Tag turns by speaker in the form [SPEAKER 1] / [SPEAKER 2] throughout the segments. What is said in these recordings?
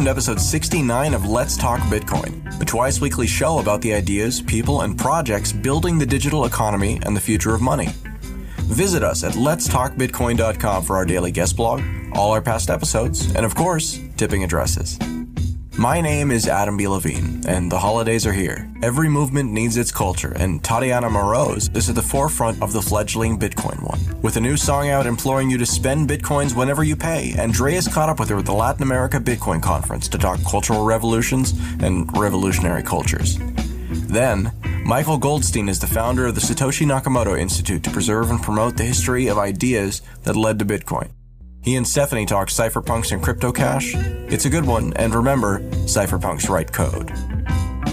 [SPEAKER 1] welcome to episode 69 of Let's Talk Bitcoin, the twice-weekly show about the ideas, people, and projects building the digital economy and the future of money. Visit us at letstalkbitcoin.com for our daily guest blog, all our past episodes, and of course, tipping addresses. My name is Adam B. Levine, and the holidays are here. Every movement needs its culture, and Tatiana Morose is at the forefront of the fledgling Bitcoin one. With a new song out imploring you to spend Bitcoins whenever you pay, Andreas caught up with her at the Latin America Bitcoin Conference to talk cultural revolutions and revolutionary cultures. Then, Michael Goldstein is the founder of the Satoshi Nakamoto Institute to preserve and promote the history of ideas that led to Bitcoin. He and Stephanie talk cypherpunks and crypto cash. It's a good one, and remember, cypherpunks write code.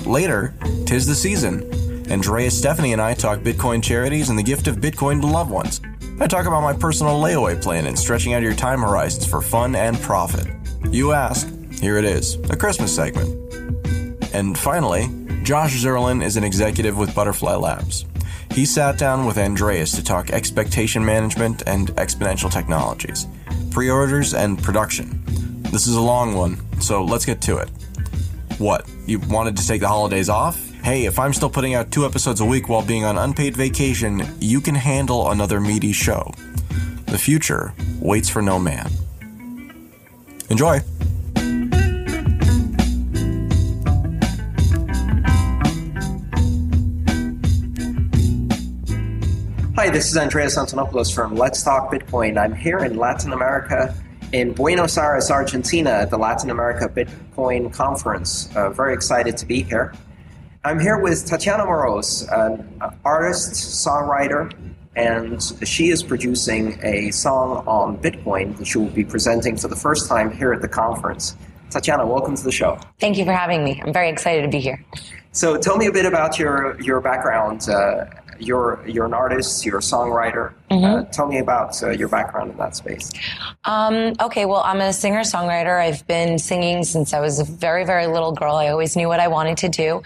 [SPEAKER 1] Later, 'tis the season. Andrea, Stephanie, and I talk Bitcoin charities and the gift of Bitcoin to loved ones. I talk about my personal layaway plan and stretching out your time horizons for fun and profit. You asked, here it is, a Christmas segment. And finally, Josh Zerlin is an executive with Butterfly Labs. He sat down with Andreas to talk expectation management and exponential technologies, pre-orders and production. This is a long one, so let's get to it. What, you wanted to take the holidays off? Hey, if I'm still putting out 2 episodes a week while being on unpaid vacation, you can handle another meaty show. The future waits for no man. Enjoy!
[SPEAKER 2] Hi, this is Andreas Antonopoulos from Let's Talk Bitcoin. I'm here in Latin America, in Buenos Aires, Argentina, at the Latin America Bitcoin Conference. Very excited to be here. I'm here with Tatiana Morose, an artist, songwriter, and she is producing a song on Bitcoin that she will be presenting for the first time here at the conference. Tatiana, welcome to the show.
[SPEAKER 3] Thank you for having me. I'm very excited to be here.
[SPEAKER 2] So tell me a bit about your background. You're an artist, you're a songwriter.
[SPEAKER 3] Mm-hmm.
[SPEAKER 2] Tell me about your background in that space.
[SPEAKER 3] Okay, well, I'm a singer-songwriter. I've been singing since I was a very, very little girl. I always knew what I wanted to do.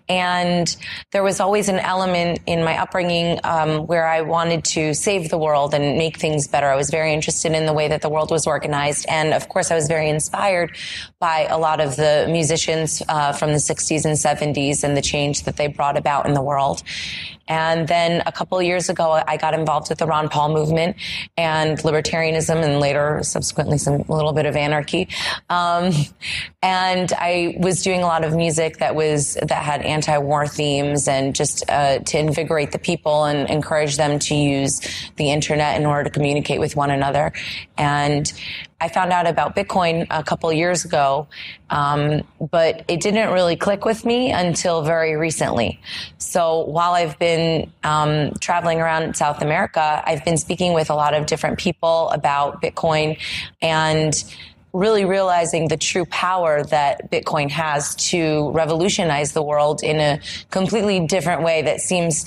[SPEAKER 3] And there was always an element in my upbringing where I wanted to save the world and make things better. I was very interested in the way that the world was organized. And of course, I was very inspired by a lot of the musicians from the 60s and 70s and the change that they brought about in the world. And then a couple of years ago, I got involved with the Ron Paul movement and libertarianism, and later, subsequently, a little bit of anarchy. And I was doing a lot of music that had anti-war themes, and just to invigorate the people and encourage them to use the internet in order to communicate with one another. And I found out about Bitcoin a couple of years ago, but it didn't really click with me until very recently. So while I've been traveling around South America, I've been speaking with a lot of different people about Bitcoin and really realizing the true power that Bitcoin has to revolutionize the world in a completely different way that seems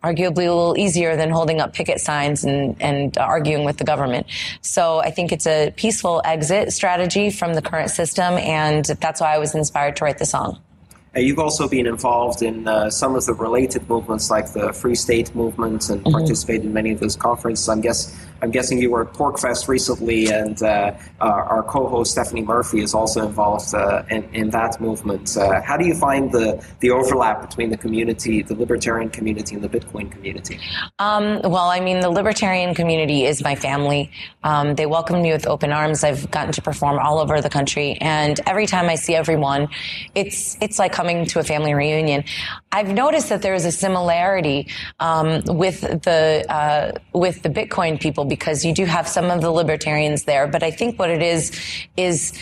[SPEAKER 3] arguably a little easier than holding up picket signs and arguing with the government. So I think it's a peaceful exit strategy from the current system, and that's why I was inspired to write the song.
[SPEAKER 2] You've also been involved in some of the related movements like the Free State movement and participated in many of those conferences. I'm guessing you were at PorcFest recently, and our co-host Stephanie Murphy is also involved in that movement. How do you find the overlap between the community, the libertarian community, and the Bitcoin community?
[SPEAKER 3] Well, I mean, the libertarian community is my family. They welcomed me with open arms. I've gotten to perform all over the country, and every time I see everyone, it's like coming to a family reunion. I've noticed that there is a similarity with the Bitcoin people, because you do have some of the libertarians there. But I think what it is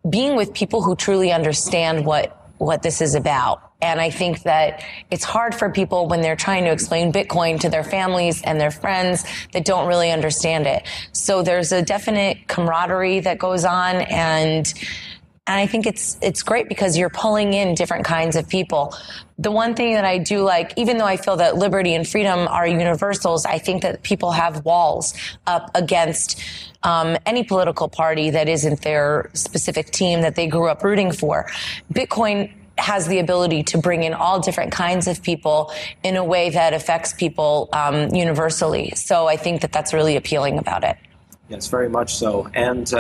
[SPEAKER 3] being with people who truly understand what this is about. And I think that it's hard for people when they're trying to explain Bitcoin to their families and their friends that don't really understand it. So there's a definite camaraderie that goes on, and I think it's great because you're pulling in different kinds of people. The one thing that I do like, even though I feel that liberty and freedom are universals, I think that people have walls up against any political party that isn't their specific team that they grew up rooting for. Bitcoin has the ability to bring in all different kinds of people in a way that affects people universally. So I think that that's really appealing about it.
[SPEAKER 2] Yes, very much so. And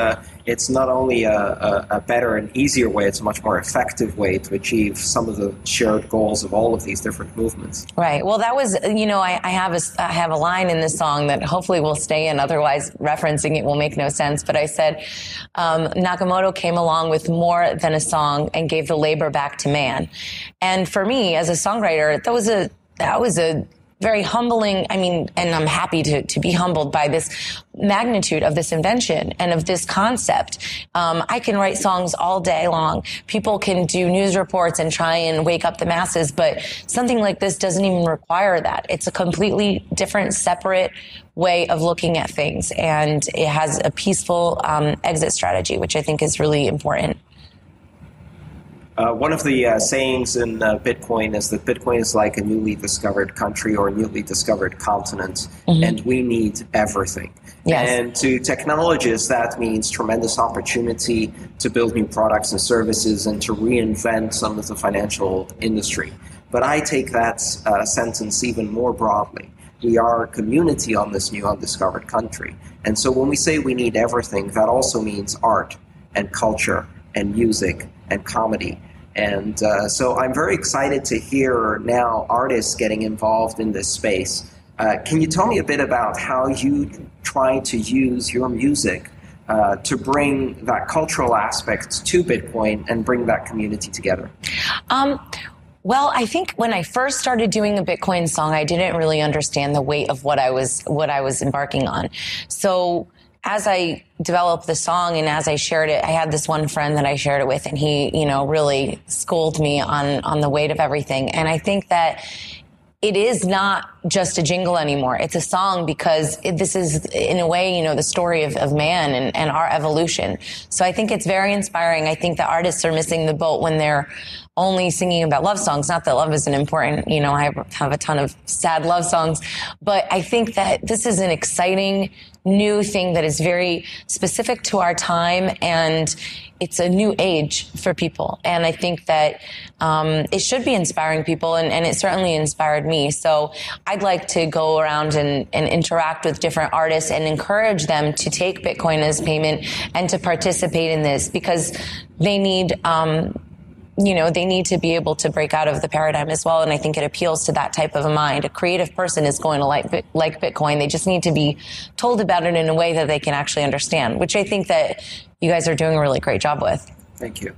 [SPEAKER 2] it's not only a better and easier way, it's a much more effective way to achieve some of the shared goals of all of these different movements.
[SPEAKER 3] Right. Well, that was, I have a line in this song that hopefully will stay in, otherwise referencing it will make no sense. But I said, Nakamoto came along with more than a song and gave the labor back to man. And for me, as a songwriter, that was a very humbling, and I'm happy to be humbled by this magnitude of this invention and of this concept. I can write songs all day long. People can do news reports and try and wake up the masses, but something like this doesn't even require that. It's a completely different, separate way of looking at things, and it has a peaceful exit strategy, which I think is really important.
[SPEAKER 2] One of the sayings in Bitcoin is that Bitcoin is like a newly discovered country or a newly discovered continent, and we need everything.
[SPEAKER 3] Yes.
[SPEAKER 2] And to technologists, that means tremendous opportunity to build new products and services and to reinvent some of the financial industry. But I take that sentence even more broadly. We are a community on this new undiscovered country. And so when we say we need everything, that also means art and culture and music and comedy. And so I'm very excited to hear now artists getting involved in this space. Can you tell me a bit about how you try to use your music to bring that cultural aspect to Bitcoin and bring that community together?
[SPEAKER 3] Well, I think when I first started doing a Bitcoin song, I didn't really understand the weight of what I was embarking on. So as I developed the song and as I shared it, I had this one friend that I shared it with, and he, really schooled me on the weight of everything. And I think that it is not just a jingle anymore. It's a song because this is, in a way, the story of man and our evolution. So I think it's very inspiring. I think that artists are missing the boat when they're only singing about love songs. Not that love isn't important. I have a ton of sad love songs, but I think that this is an exciting new thing that is very specific to our time, and it's a new age for people. And I think that it should be inspiring people, and it certainly inspired me. So I'd like to go around and interact with different artists and encourage them to take Bitcoin as payment and to participate in this, because they need they need to be able to break out of the paradigm as well. And I think it appeals to that type of a mind. A creative person is going to like Bitcoin. They just need to be told about it in a way that they can actually understand, which I think that you guys are doing a really great job with.
[SPEAKER 2] Thank you.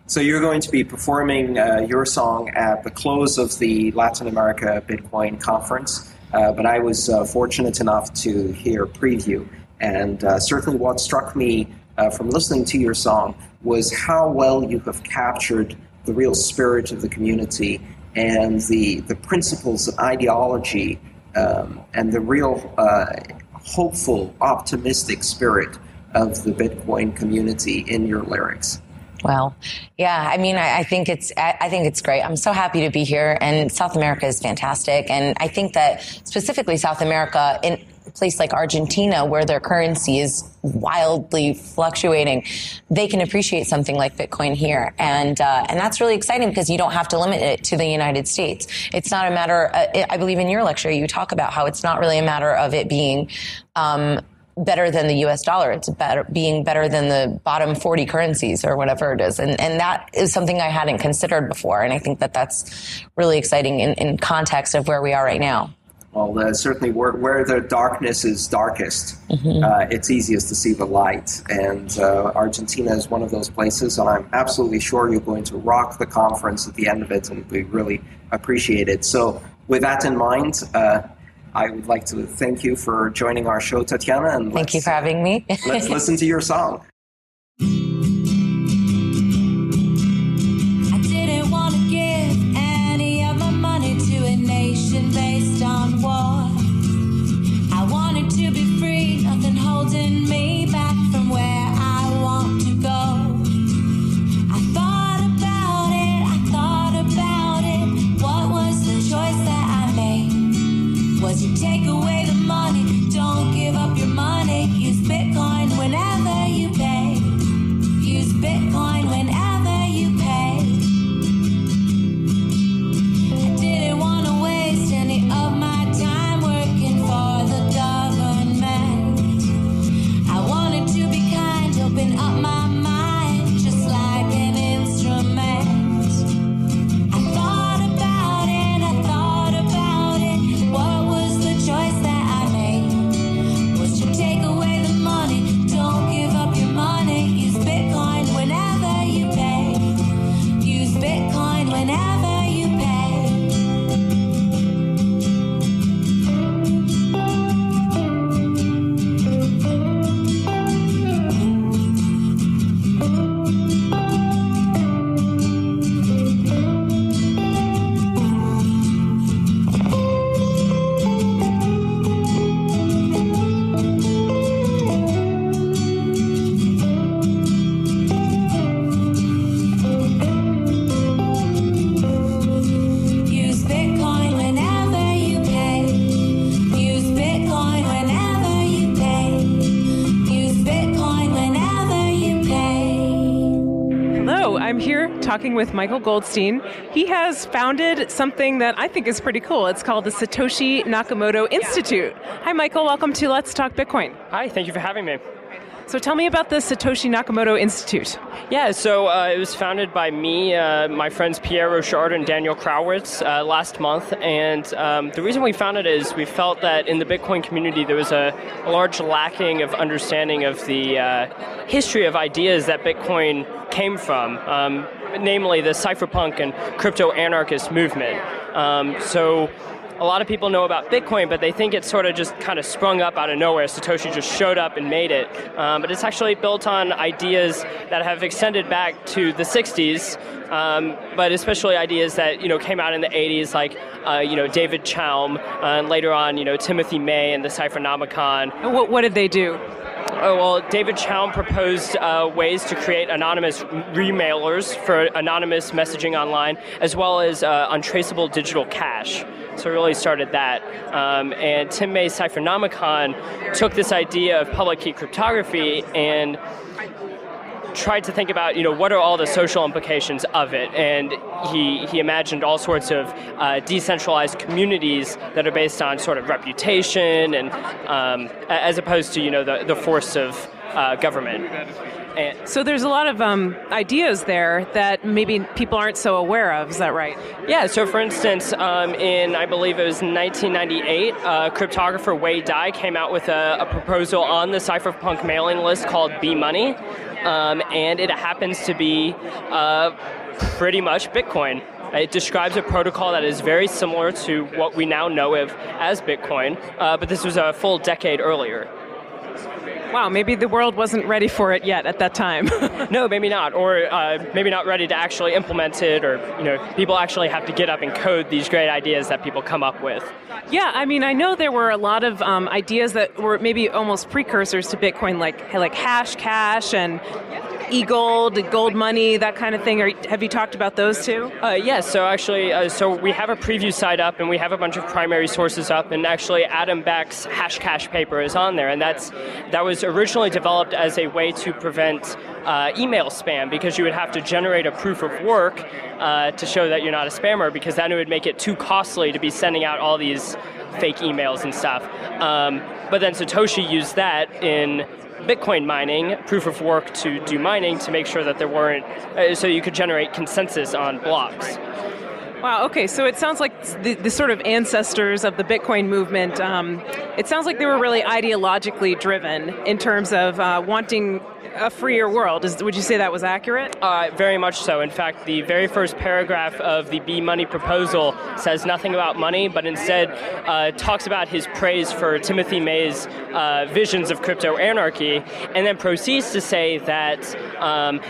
[SPEAKER 2] So you're going to be performing your song at the close of the Latin America Bitcoin conference, but I was fortunate enough to hear a preview. And certainly what struck me from listening to your song was how well you have captured the real spirit of the community and the principles and ideology and the real hopeful, optimistic spirit of the Bitcoin community in your lyrics.
[SPEAKER 3] Well, yeah, I think it's great. I'm so happy to be here, and South America is fantastic. And I think that specifically South America, in a place like Argentina, where their currency is wildly fluctuating, they can appreciate something like Bitcoin here. And that's really exciting because you don't have to limit it to the United States. It's not a matter, I believe in your lecture, you talk about how it's not really a matter of it being, better than the US dollar. It's being better than the bottom 40 currencies or whatever it is. And that is something I hadn't considered before. And I think that that's really exciting in context of where we are right now.
[SPEAKER 2] Well, certainly where the darkness is darkest, it's easiest to see the light. And Argentina is one of those places. And I'm absolutely sure you're going to rock the conference at the end of it, and we really appreciate it. So with that in mind, I would like to thank you for joining our show, Tatiana. And
[SPEAKER 3] thank you for having me.
[SPEAKER 2] Let's listen to your song.
[SPEAKER 4] I didn't want to give any of my money to a nation based on war. I wanted to be free, nothing holding me back from where I want to go. I thought about it. What was the choice that I made? Was you take away the money, don't give up your money, use Bitcoin whenever you pay.
[SPEAKER 5] talking with Michael Goldstein. He has founded something that I think is pretty cool. It's called the Satoshi Nakamoto Institute. Hi, Michael. Welcome to Let's Talk Bitcoin.
[SPEAKER 6] Hi, thank you for having me.
[SPEAKER 5] So tell me about the Satoshi Nakamoto Institute.
[SPEAKER 6] Yeah, so it was founded by me, my friends Pierre Rochard and Daniel Krauwitz last month, and the reason we founded it is we felt that in the Bitcoin community there was a large lacking of understanding of the history of ideas that Bitcoin came from, namely the cypherpunk and crypto-anarchist movement. So a lot of people know about Bitcoin, but they think it sort of just kind of sprung up out of nowhere. Satoshi just showed up and made it. But it's actually built on ideas that have extended back to the 60s, but especially ideas that came out in the 80s, like David Chaum, and later on Timothy May and the Cyphernomicon.
[SPEAKER 5] What did they do?
[SPEAKER 6] Oh, well, David Chaum proposed ways to create anonymous remailers for anonymous messaging online, as well as untraceable digital cash. So really started that. And Tim May's Cyphernomicon took this idea of public key cryptography and tried to think about, what are all the social implications of it? And he imagined all sorts of decentralized communities that are based on sort of reputation and as opposed to, the force of government.
[SPEAKER 5] So there's a lot of ideas there that maybe people aren't so aware of, is that right?
[SPEAKER 6] Yeah, so for instance, I believe it was 1998, cryptographer Wei Dai came out with a proposal on the cypherpunk mailing list called B-Money, and it happens to be pretty much Bitcoin. It describes a protocol that is very similar to what we now know of as Bitcoin, but this was a full decade earlier.
[SPEAKER 5] Wow, maybe the world wasn't ready for it yet at that time.
[SPEAKER 6] No, maybe not, or maybe not ready to actually implement it, or people actually have to get up and code these great ideas that people come up with.
[SPEAKER 5] Yeah, I mean, I know there were a lot of ideas that were maybe almost precursors to Bitcoin, like hash cash and e-gold, gold money, that kind of thing. Have you talked about those too?
[SPEAKER 6] Yes, so actually, so we have a preview site up and we have a bunch of primary sources up, and actually Adam Beck's hash cash paper is on there, and that was originally developed as a way to prevent email spam, because you would have to generate a proof of work to show that you're not a spammer, because then it would make it too costly to be sending out all these fake emails and stuff. But then Satoshi used that in Bitcoin mining, proof of work to do mining, to make sure that there weren't, so you could generate consensus on blocks.
[SPEAKER 5] Wow, okay, so it sounds like the sort of ancestors of the Bitcoin movement, it sounds like they were really ideologically driven in terms of wanting a freer world. Would you say that was accurate?
[SPEAKER 6] Very much so. In fact, the very first paragraph of the B-Money proposal says nothing about money, but instead talks about his praise for Timothy May's visions of crypto-anarchy, and then proceeds to say that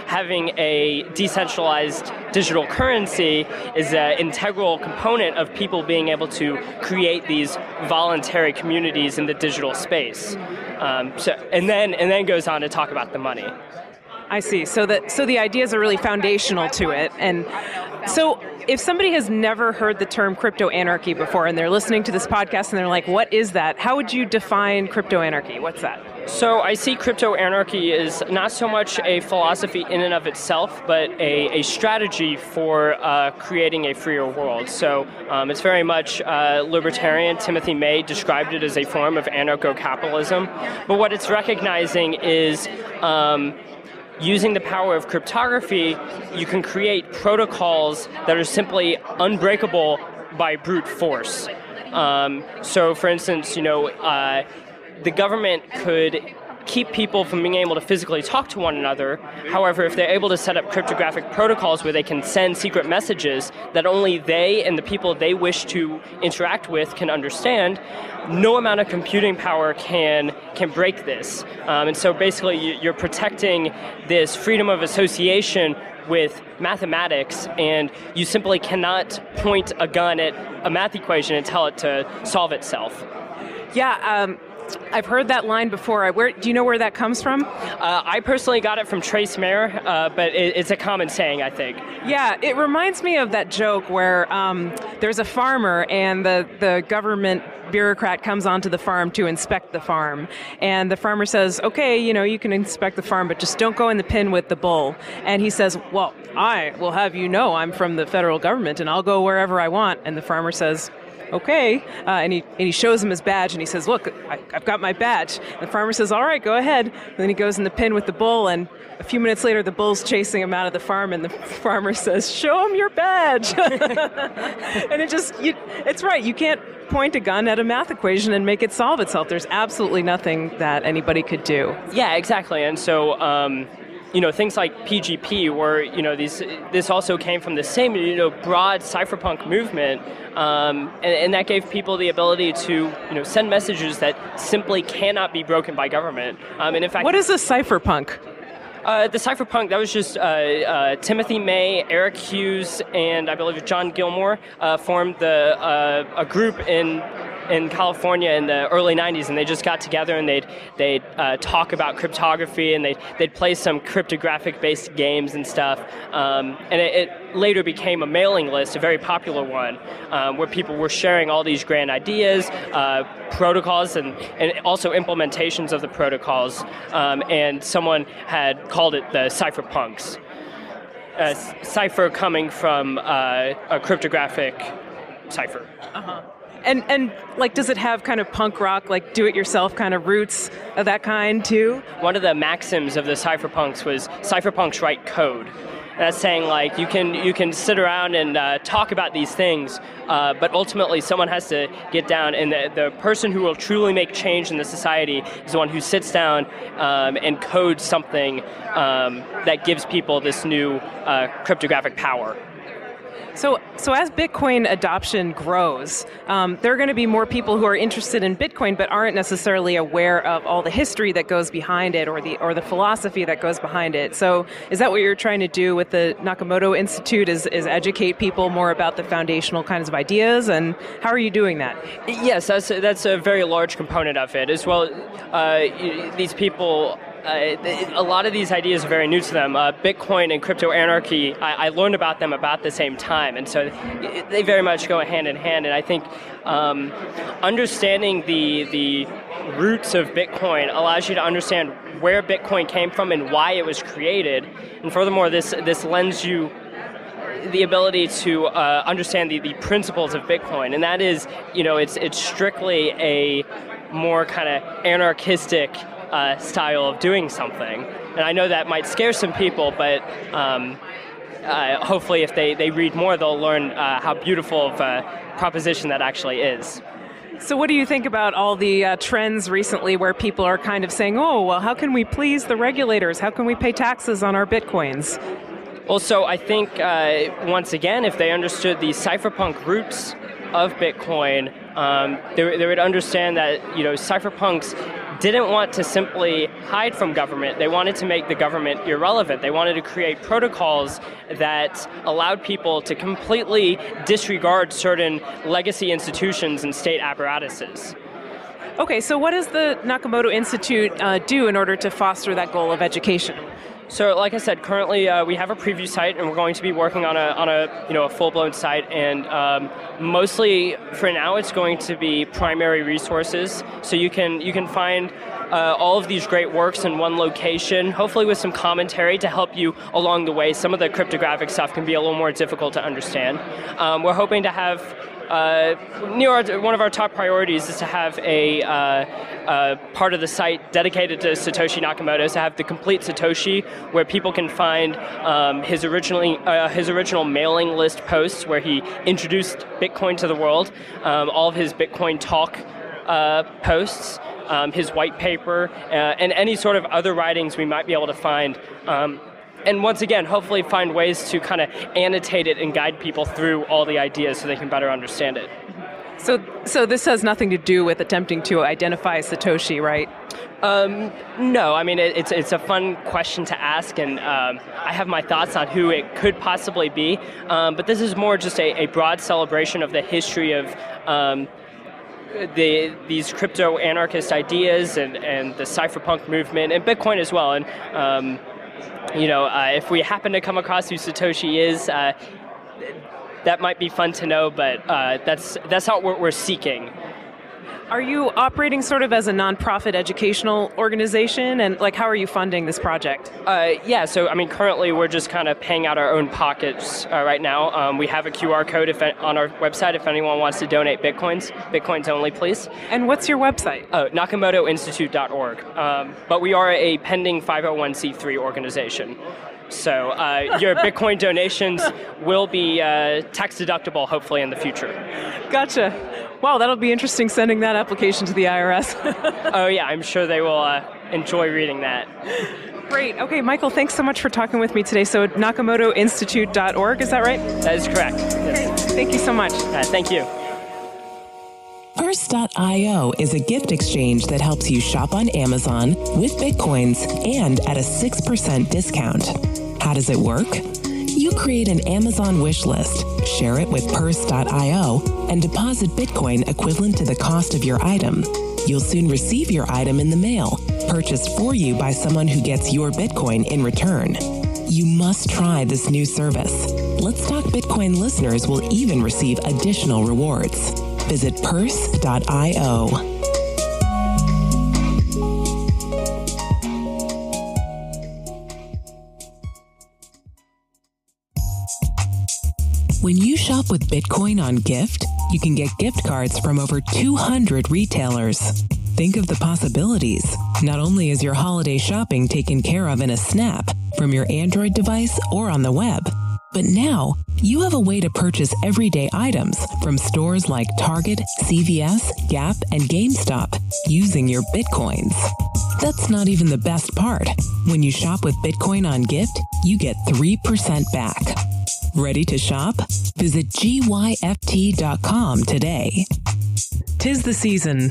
[SPEAKER 6] having a decentralized digital currency is an integral component of people being able to create these voluntary communities in the digital space. And then goes on to talk about the money.
[SPEAKER 5] I see. So the ideas are really foundational to it. And so if somebody has never heard the term crypto anarchy before and they're listening to this podcast and they're like, what is that? How would you define crypto anarchy? What's that?
[SPEAKER 6] So I see crypto anarchy as not so much a philosophy in and of itself, but a strategy for creating a freer world. So it's very much libertarian. Timothy May described it as a form of anarcho-capitalism. But what it's recognizing is using the power of cryptography, you can create protocols that are simply unbreakable by brute force. So for instance, the government could keep people from being able to physically talk to one another. However, if they're able to set up cryptographic protocols where they can send secret messages that only they and the people they wish to interact with can understand, no amount of computing power can break this. And so basically you're protecting this freedom of association with mathematics, and you simply cannot point a gun at a math equation and tell it to solve itself.
[SPEAKER 5] Yeah, I've heard that line before. Do you know where that comes from?
[SPEAKER 6] I personally got it from Trace Mayer, but it's a common saying, I think.
[SPEAKER 5] Yeah, it reminds me of that joke where there's a farmer and the government bureaucrat comes onto the farm to inspect the farm. And the farmer says, okay, you can inspect the farm, but just don't go in the pen with the bull. And he says, well, I will have you know I'm from the federal government and I'll go wherever I want. And the farmer says, okay. And he shows him his badge and he says, look, I've got my badge. And the farmer says, all right, go ahead. And then he goes in the pen with the bull, and a few minutes later, the bull's chasing him out of the farm, and the farmer says, show him your badge. And it's right. You can't point a gun at a math equation and make it solve itself. There's absolutely nothing that anybody could do.
[SPEAKER 6] Yeah, exactly. And so, things like PGP, where, this also came from the same, broad cypherpunk movement, and that gave people the ability to, send messages that simply cannot be broken by government. And in fact,
[SPEAKER 5] what is a cypherpunk?
[SPEAKER 6] The cypherpunk, that was just Timothy May, Eric Hughes, and I believe John Gilmore formed a group in California in the early 90s, and they just got together and they'd talk about cryptography, and they'd play some cryptographic-based games and stuff. And it later became a mailing list, a very popular one, where people were sharing all these grand ideas, protocols, and also implementations of the protocols. And someone had called it the cypherpunks. Cipher coming from a cryptographic cipher.
[SPEAKER 5] Uh-huh. And does it have kind of punk rock, like do-it-yourself kind of roots of that kind too?
[SPEAKER 6] One of the maxims of the cypherpunks was cypherpunks write code. That's saying you can sit around and talk about these things, but ultimately someone has to get down, and the person who will truly make change in the society is the one who sits down and codes something that gives people this new cryptographic power.
[SPEAKER 5] So as Bitcoin adoption grows, there are going to be more people who are interested in Bitcoin but aren't necessarily aware of all the history that goes behind it or the philosophy that goes behind it. So is that what you're trying to do with the Nakamoto Institute, is educate people more about the foundational kinds of ideas? And how are you doing that?
[SPEAKER 6] Yes, that's a very large component of it. As well, these people... a lot of these ideas are very new to them. Bitcoin and crypto anarchy, I learned about them about the same time, and so they very much go hand in hand. And I think understanding the roots of Bitcoin allows you to understand where Bitcoin came from and why it was created. And furthermore, this lends you the ability to understand the principles of Bitcoin, and that is, it's strictly a more kind of anarchistic style of doing something. And I know that might scare some people, but hopefully if they read more, they'll learn how beautiful of a proposition that actually is.
[SPEAKER 5] So what do you think about all the trends recently where people are kind of saying, oh, well, how can we please the regulators? How can we pay taxes on our Bitcoins?
[SPEAKER 6] Well, so I think, once again, if they understood the cypherpunk roots of Bitcoin, they would understand that, cypherpunks didn't want to simply hide from government. They wanted to make the government irrelevant. They wanted to create protocols that allowed people to completely disregard certain legacy institutions and state apparatuses.
[SPEAKER 5] Okay, so what does the Nakamoto Institute do in order to foster that goal of education?
[SPEAKER 6] So, like I said, currently we have a preview site, and we're going to be working on a full-blown site. And mostly, for now, it's going to be primary resources. So you can find all of these great works in one location, hopefully with some commentary to help you along the way. Some of the cryptographic stuff can be a little more difficult to understand. We're hoping to have one of our top priorities is to have a part of the site dedicated to Satoshi Nakamoto, to have the complete Satoshi, where people can find his original mailing list posts where he introduced Bitcoin to the world, all of his Bitcoin talk posts, his white paper, and any sort of other writings we might be able to find. And once again, hopefully find ways to kind of annotate it and guide people through all the ideas so they can better understand it.
[SPEAKER 5] So this has nothing to do with attempting to identify Satoshi, right?
[SPEAKER 6] No, I mean, it's a fun question to ask, and I have my thoughts on who it could possibly be, but this is more just a broad celebration of the history of these crypto anarchist ideas and the cypherpunk movement and Bitcoin as well. And if we happen to come across who Satoshi is, that might be fun to know. But that's not what we're seeking.
[SPEAKER 5] Are you operating sort of as a nonprofit educational organization? And how are you funding this project?
[SPEAKER 6] So currently we're just kind of paying out our own pockets right now. We have a QR code on our website if anyone wants to donate Bitcoins only, please.
[SPEAKER 5] And what's your website?
[SPEAKER 6] NakamotoInstitute.org. But we are a pending 501c3 organization. So your Bitcoin donations will be tax deductible, hopefully, in the future.
[SPEAKER 5] Gotcha. Wow, that'll be interesting sending that application to the IRS.
[SPEAKER 6] Oh, yeah, I'm sure they will enjoy reading that.
[SPEAKER 5] Great. Okay, Michael, thanks so much for talking with me today. So NakamotoInstitute.org, is that right?
[SPEAKER 6] That is correct.
[SPEAKER 5] Yes. Okay. Thank you so much.
[SPEAKER 6] Thank you.
[SPEAKER 7] Purse.io is a gift exchange that helps you shop on Amazon with Bitcoins and at a 6% discount. How does it work? You create an Amazon wish list, share it with Purse.io, and deposit Bitcoin equivalent to the cost of your item. You'll soon receive your item in the mail, purchased for you by someone who gets your Bitcoin in return. You must try this new service. Let's Talk Bitcoin listeners will even receive additional rewards. Visit Purse.io. When you shop with Bitcoin on Gift, you can get gift cards from over 200 retailers. Think of the possibilities. Not only is your holiday shopping taken care of in a snap from your Android device or on the web, but now you have a way to purchase everyday items from stores like Target, CVS, Gap, and GameStop using your Bitcoins. That's not even the best part. When you shop with Bitcoin on Gift, you get 3% back. Ready to shop? Visit GYFT.com today. 'Tis the season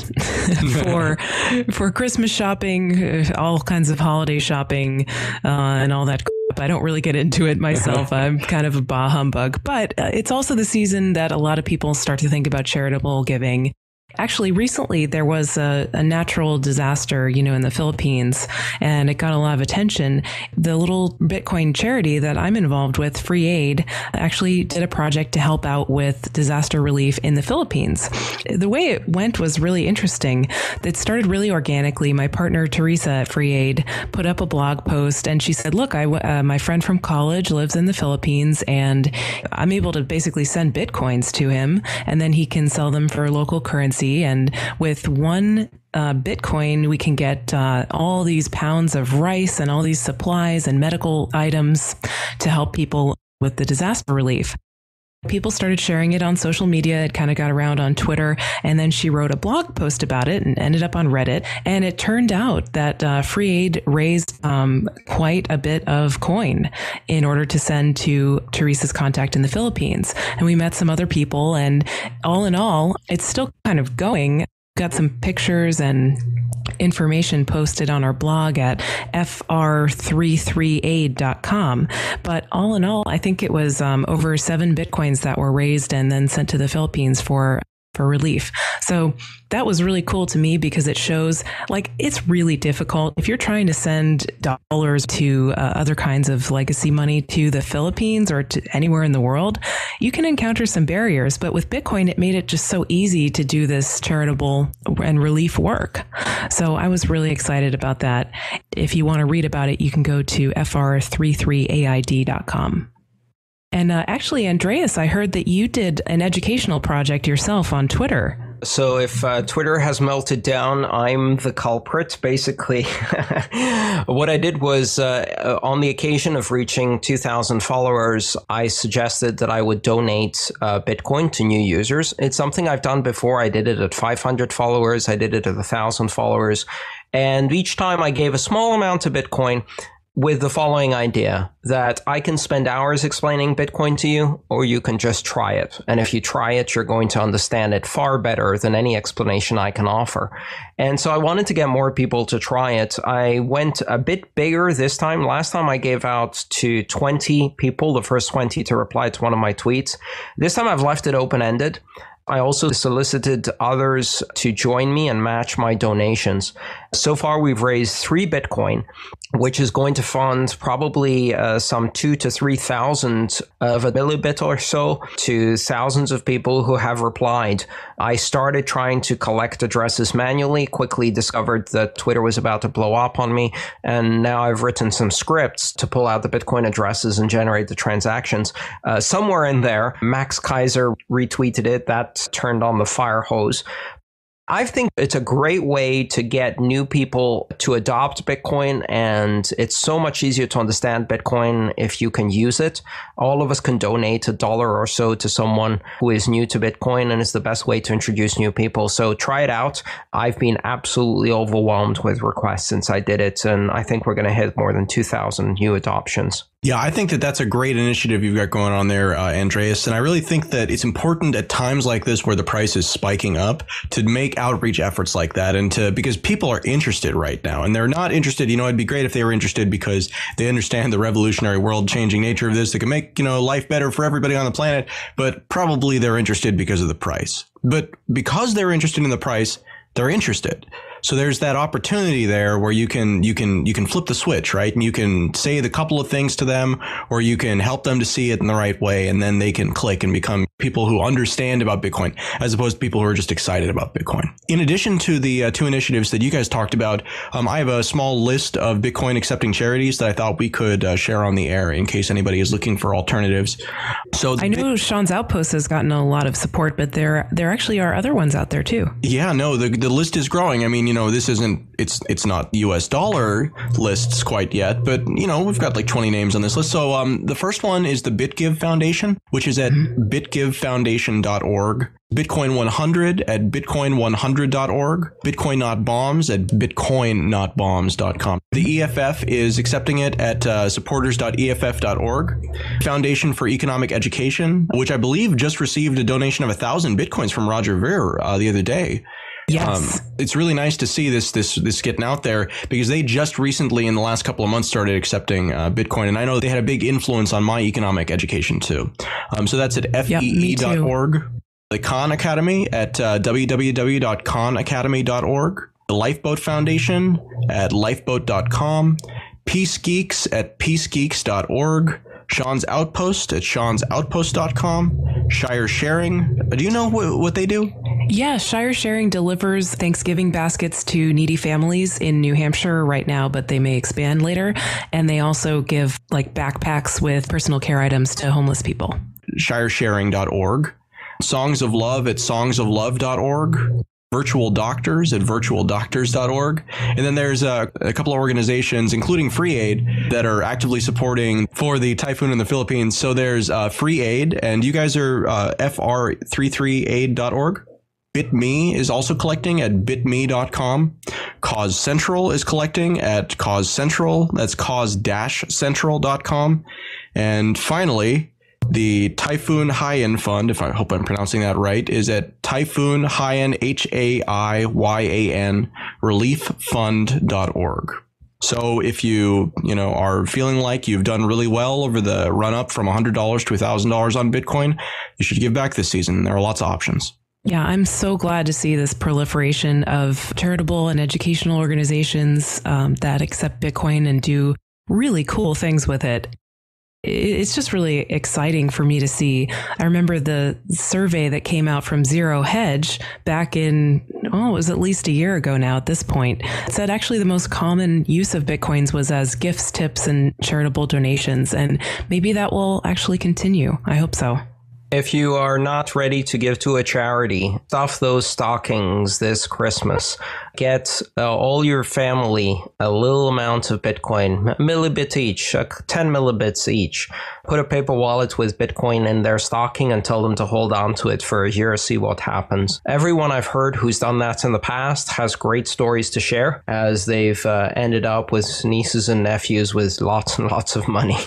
[SPEAKER 7] for Christmas shopping, all kinds of holiday shopping, and all that. I don't really get into it myself. I'm kind of a bah humbug, but it's also the season that a lot of people start to think about charitable giving. Actually, recently there was a natural disaster, in the Philippines, and it got a lot of attention. The little Bitcoin charity that I'm involved with, Free Aid, actually did a project to help out with disaster relief in the Philippines. The way it went was really interesting. It started really organically. My partner, Teresa at Free Aid, put up a blog post and she said, look, my friend from college lives in the Philippines and I'm able to basically send Bitcoins to him and then he can sell them for local currency. And with one Bitcoin, we can get all these pounds of rice and all these supplies and medical items to help people with the disaster relief. People started sharing it on social media. It kind of got around on Twitter. And then she wrote a blog post about it and ended up on Reddit. And it turned out that Free Aid raised quite a bit of coin in order to send to Teresa's contact in the Philippines. And we met some other people. And all in all, it's still kind of going. Got some pictures and information posted on our blog at fr33aid.com. But all in all, I think it was over 7 Bitcoins that were raised and then sent to the Philippines for relief. So that was really cool to me because it shows it's really difficult. If you're trying to send dollars to other kinds of legacy money to the Philippines or to anywhere in the world, you can encounter some barriers. But with Bitcoin, it made it just so easy to do this charitable and relief work. So I was really excited about that. If you want to read about it, you can go to fr33aid.com. And actually, Andreas, I heard that you did an educational project yourself on Twitter.
[SPEAKER 2] So if Twitter has melted down, I'm the culprit. Basically, what I did was on the occasion of reaching 2,000 followers, I suggested that I would donate Bitcoin to new users. It's something I've done before. I did it at 500 followers. I did it at 1,000 followers. And each time I gave a small amount of Bitcoin with the following idea that I can spend hours explaining Bitcoin to you, or you can just try it. And if you try it, you're going to understand it far better than any explanation I can offer. And so I wanted to get more people to try it. I went a bit bigger this time. Last time I gave out to 20 people, the first 20 to reply to one of my tweets. This time I've left it open-ended.
[SPEAKER 8] I also solicited others to join me and match my donations. So far, we've raised 3 Bitcoin, which is going to fund probably some 2,000 to 3,000 of a millibit or so to thousands of people who have replied. I started trying to collect addresses manually, quickly discovered that Twitter was about to blow up on me, and now I've written some scripts to pull out the Bitcoin addresses and generate the transactions. Somewhere in there, Max Kaiser retweeted it. That turned on the fire hose. I think it's a great way to get new people to adopt Bitcoin, and it's so much easier to understand Bitcoin if you can use it. All of us can donate $1 or so to someone who is new to Bitcoin, and it's the best way to introduce new people. So try it out. I've been absolutely overwhelmed with requests since I did it, and I think we're going to hit more than 2,000 new adoptions.
[SPEAKER 1] Yeah, I think that that's a great initiative you've got going on there, Andreas. And I really think that it's important at times like this where the price is spiking up to make outreach efforts like that, and because people are interested right now, and they're not interested. It'd be great if they were interested because they understand the revolutionary world changing nature of this. They can make, life better for everybody on the planet, but probably they're interested because of the price. But because they're interested in the price, they're interested. So there's that opportunity there where you can flip the switch, right? And you can say the couple of things to them, or you can help them to see it in the right way, and then they can click and become people who understand about Bitcoin, as opposed to people who are just excited about Bitcoin. In addition to the 2 initiatives that you guys talked about, I have a small list of Bitcoin accepting charities that I thought we could share on the air in case anybody is looking for alternatives. So
[SPEAKER 7] I know Sean's Outpost has gotten a lot of support, but there actually are other ones out there too.
[SPEAKER 1] Yeah, no, the list is growing. I mean, this isn't, it's not US dollar lists quite yet, but, we've got like 20 names on this list. So the first one is the BitGive Foundation, which is at bitgivefoundation.org. Bitcoin 100 at bitcoin100.org, Bitcoin Not Bombs at bitcoinnotbombs.com. The EFF is accepting it at supporters.eff.org. Foundation for Economic Education, which I believe just received a donation of 1,000 Bitcoins from Roger Ver the other day.
[SPEAKER 7] Yes.
[SPEAKER 1] It's really nice to see this getting out there, because they just recently in the last couple of months started accepting Bitcoin. And I know they had a big influence on my economic education too. So that's at fee.org. The Khan Academy at www.khanacademy.org. The Lifeboat Foundation at lifeboat.com. Peace Geeks at peacegeeks.org. Sean's Outpost at seansoutpost.com. Shire Sharing. Do you know what they do?
[SPEAKER 7] Yeah, Shire Sharing delivers Thanksgiving baskets to needy families in New Hampshire right now, but they may expand later. And they also give like backpacks with personal care items to homeless people.
[SPEAKER 1] Shiresharing.org. Songs of Love at songsoflove.org. Virtual Doctors at virtualdoctors.org. And then there's a couple of organizations, including Free Aid, that are actively supporting for the typhoon in the Philippines. So there's Free Aid, and you guys are fr33aid.org. BitMe is also collecting at bitme.com. Cause Central is collecting at Cause Central. That's cause-central.com. And finally, the Typhoon Haiyan Fund, I hope I'm pronouncing that right, is at Typhoon Haiyan, HAIYAN, relieffund.org. So if you are feeling like you've done really well over the run up from $100 to $1,000 on Bitcoin, you should give back this season. There are lots of options.
[SPEAKER 7] Yeah, I'm so glad to see this proliferation of charitable and educational organizations that accept Bitcoin and do really cool things with it. It's just really exciting for me to see. I remember the survey that came out from Zero Hedge back in, it was at least a year ago now at this point. It said actually the most common use of Bitcoins was as gifts, tips, and charitable donations. And maybe that will actually continue. I hope so.
[SPEAKER 8] If you are not ready to give to a charity, stuff those stockings this Christmas. Get all your family a little amount of Bitcoin, millibit each, 10 millibits each. Put a paper wallet with Bitcoin in their stocking and tell them to hold on to it for a year, see what happens. Everyone I've heard who's done that in the past has great stories to share, as they've ended up with nieces and nephews with lots and lots of money.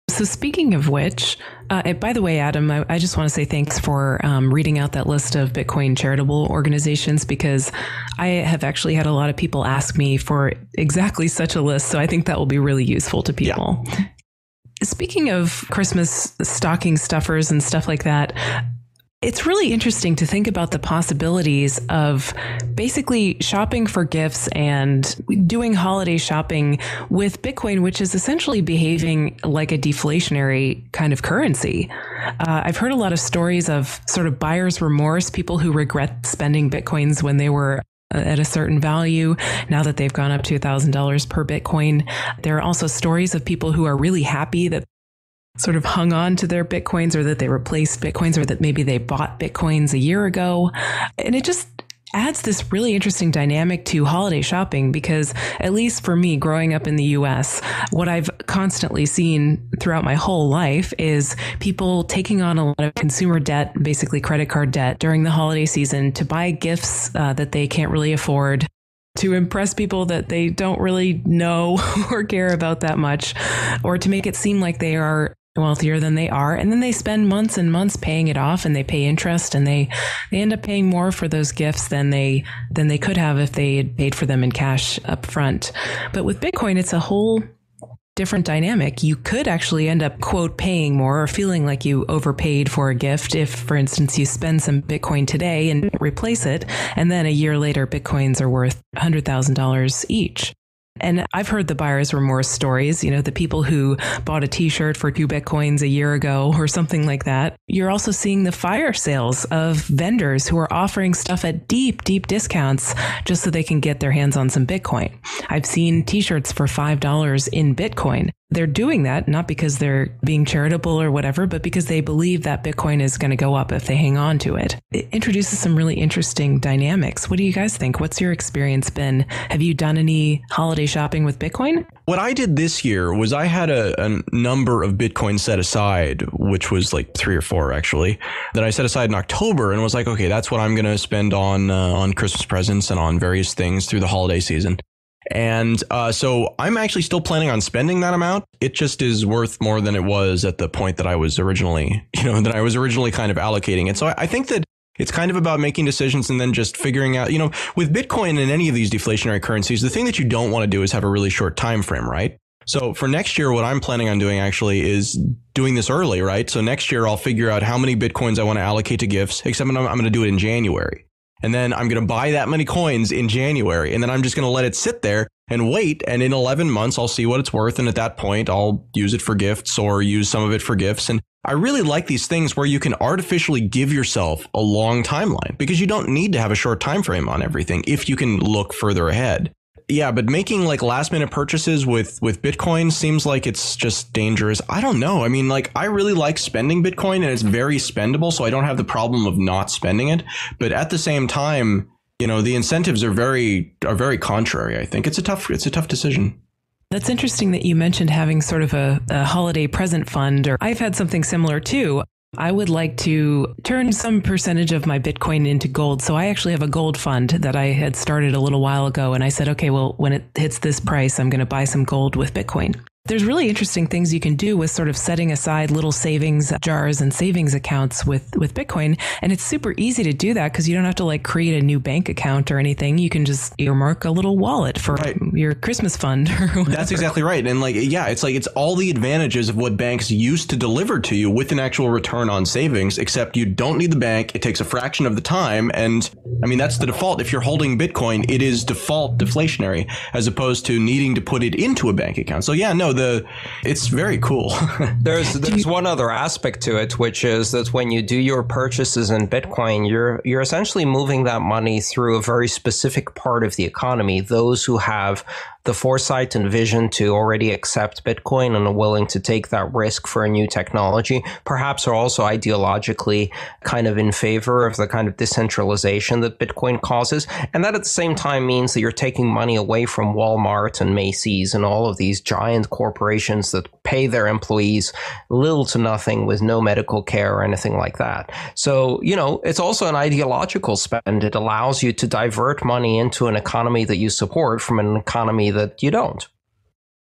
[SPEAKER 7] So speaking of which, by the way, Adam, I just want to say thanks for reading out that list of Bitcoin charitable organizations, because I have actually had a lot of people ask me for exactly such a list. So I think that will be really useful to people. Yeah. Speaking of Christmas stocking stuffers and stuff like that, It's really interesting to think about the possibilities of basically shopping for gifts and doing holiday shopping with Bitcoin, which is essentially behaving like a deflationary kind of currency. I've heard a lot of stories of sort of buyer's remorse, people who regret spending Bitcoins when they were at a certain value, now that they've gone up to $1,000 per Bitcoin. There are also stories of people who are really happy that sort of hung on to their Bitcoins, or that they replaced Bitcoins, or that maybe they bought Bitcoins a year ago. And it just adds this really interesting dynamic to holiday shopping, because at least for me, growing up in the US, what I've constantly seen throughout my whole life is people taking on a lot of consumer debt, basically credit card debt, during the holiday season to buy gifts that they can't really afford, to impress people that they don't really know or care about that much, or to make it seem like they are wealthier than they are. And then they spend months and months paying it off, and they pay interest, and they end up paying more for those gifts than they could have if they had paid for them in cash up front. But with Bitcoin, it's a whole different dynamic. You could actually end up, quote, paying more or feeling like you overpaid for a gift if, for instance, you spend some Bitcoin today and replace it, and then a year later, Bitcoins are worth $100,000 each. And I've heard the buyer's remorse stories, the people who bought a t-shirt for 2 Bitcoins a year ago or something like that. You're also seeing the fire sales of vendors who are offering stuff at deep, deep discounts just so they can get their hands on some Bitcoin. I've seen t-shirts for $5 in Bitcoin. They're doing that not because they're being charitable or whatever, but because they believe that Bitcoin is going to go up if they hang on to it. It introduces some really interesting dynamics. What do you guys think? What's your experience been? Have you done any holiday shopping with Bitcoin?
[SPEAKER 1] What I did this year was I had a number of Bitcoin set aside, which was like 3 or 4 actually, that I set aside in October, and was like, okay, that's what I'm going to spend on Christmas presents and on various things through the holiday season. And so I'm actually still planning on spending that amount. It just is worth more than it was at the point that I was originally, kind of allocating it. So I think that it's kind of about making decisions and then just figuring out, with Bitcoin and any of these deflationary currencies, the thing that you don't want to do is have a really short time frame, right? So for next year, what I'm planning on doing actually is doing this early, right? So next year, I'll figure out how many Bitcoins I want to allocate to gifts, except I'm going to do it in January. And then I'm going to buy that many coins in January, and then I'm just going to let it sit there and wait. And in 11 months, I'll see what it's worth. And at that point, I'll use it for gifts or use some of it for gifts. And I really like these things where you can artificially give yourself a long timeline, because you don't need to have a short time frame on everything if you can look further ahead. Yeah, but making like last minute purchases with Bitcoin seems like it's just dangerous. I don't know. I mean, like, I really like spending Bitcoin, and it's very spendable, so I don't have the problem of not spending it. But at the same time, the incentives are very contrary. I think it's a tough decision.
[SPEAKER 7] That's interesting that you mentioned having sort of a holiday present fund, or I've had something similar too. I would like to turn some percentage of my Bitcoin into gold. So I actually have a gold fund that I had started a little while ago. And I said, okay, well, when it hits this price, I'm going to buy some gold with Bitcoin. There's really interesting things you can do with sort of setting aside little savings jars and savings accounts with Bitcoin. And it's super easy to do that because you don't have to like create a new bank account or anything. You can just earmark a little wallet for your Christmas fund or whatever.
[SPEAKER 1] That's exactly right. And it's all the advantages of what banks used to deliver to you with an actual return on savings, except you don't need the bank. It takes a fraction of the time. And I mean, that's the default. If you're holding Bitcoin, it is default deflationary as opposed to needing to put it into a bank account. So yeah, no, it's very cool.
[SPEAKER 8] There's one other aspect to it, which is that when you do your purchases in Bitcoin, you're essentially moving that money through a very specific part of the economy. Those who have the foresight and vision to already accept Bitcoin and are willing to take that risk for a new technology, perhaps are also ideologically kind of in favor of the kind of decentralization that Bitcoin causes. And that at the same time means that you're taking money away from Walmart and Macy's and all of these giant corporations that pay their employees little to nothing with no medical care or anything like that. So, it's also an ideological spend. It allows you to divert money into an economy that you support from an economy that you don't.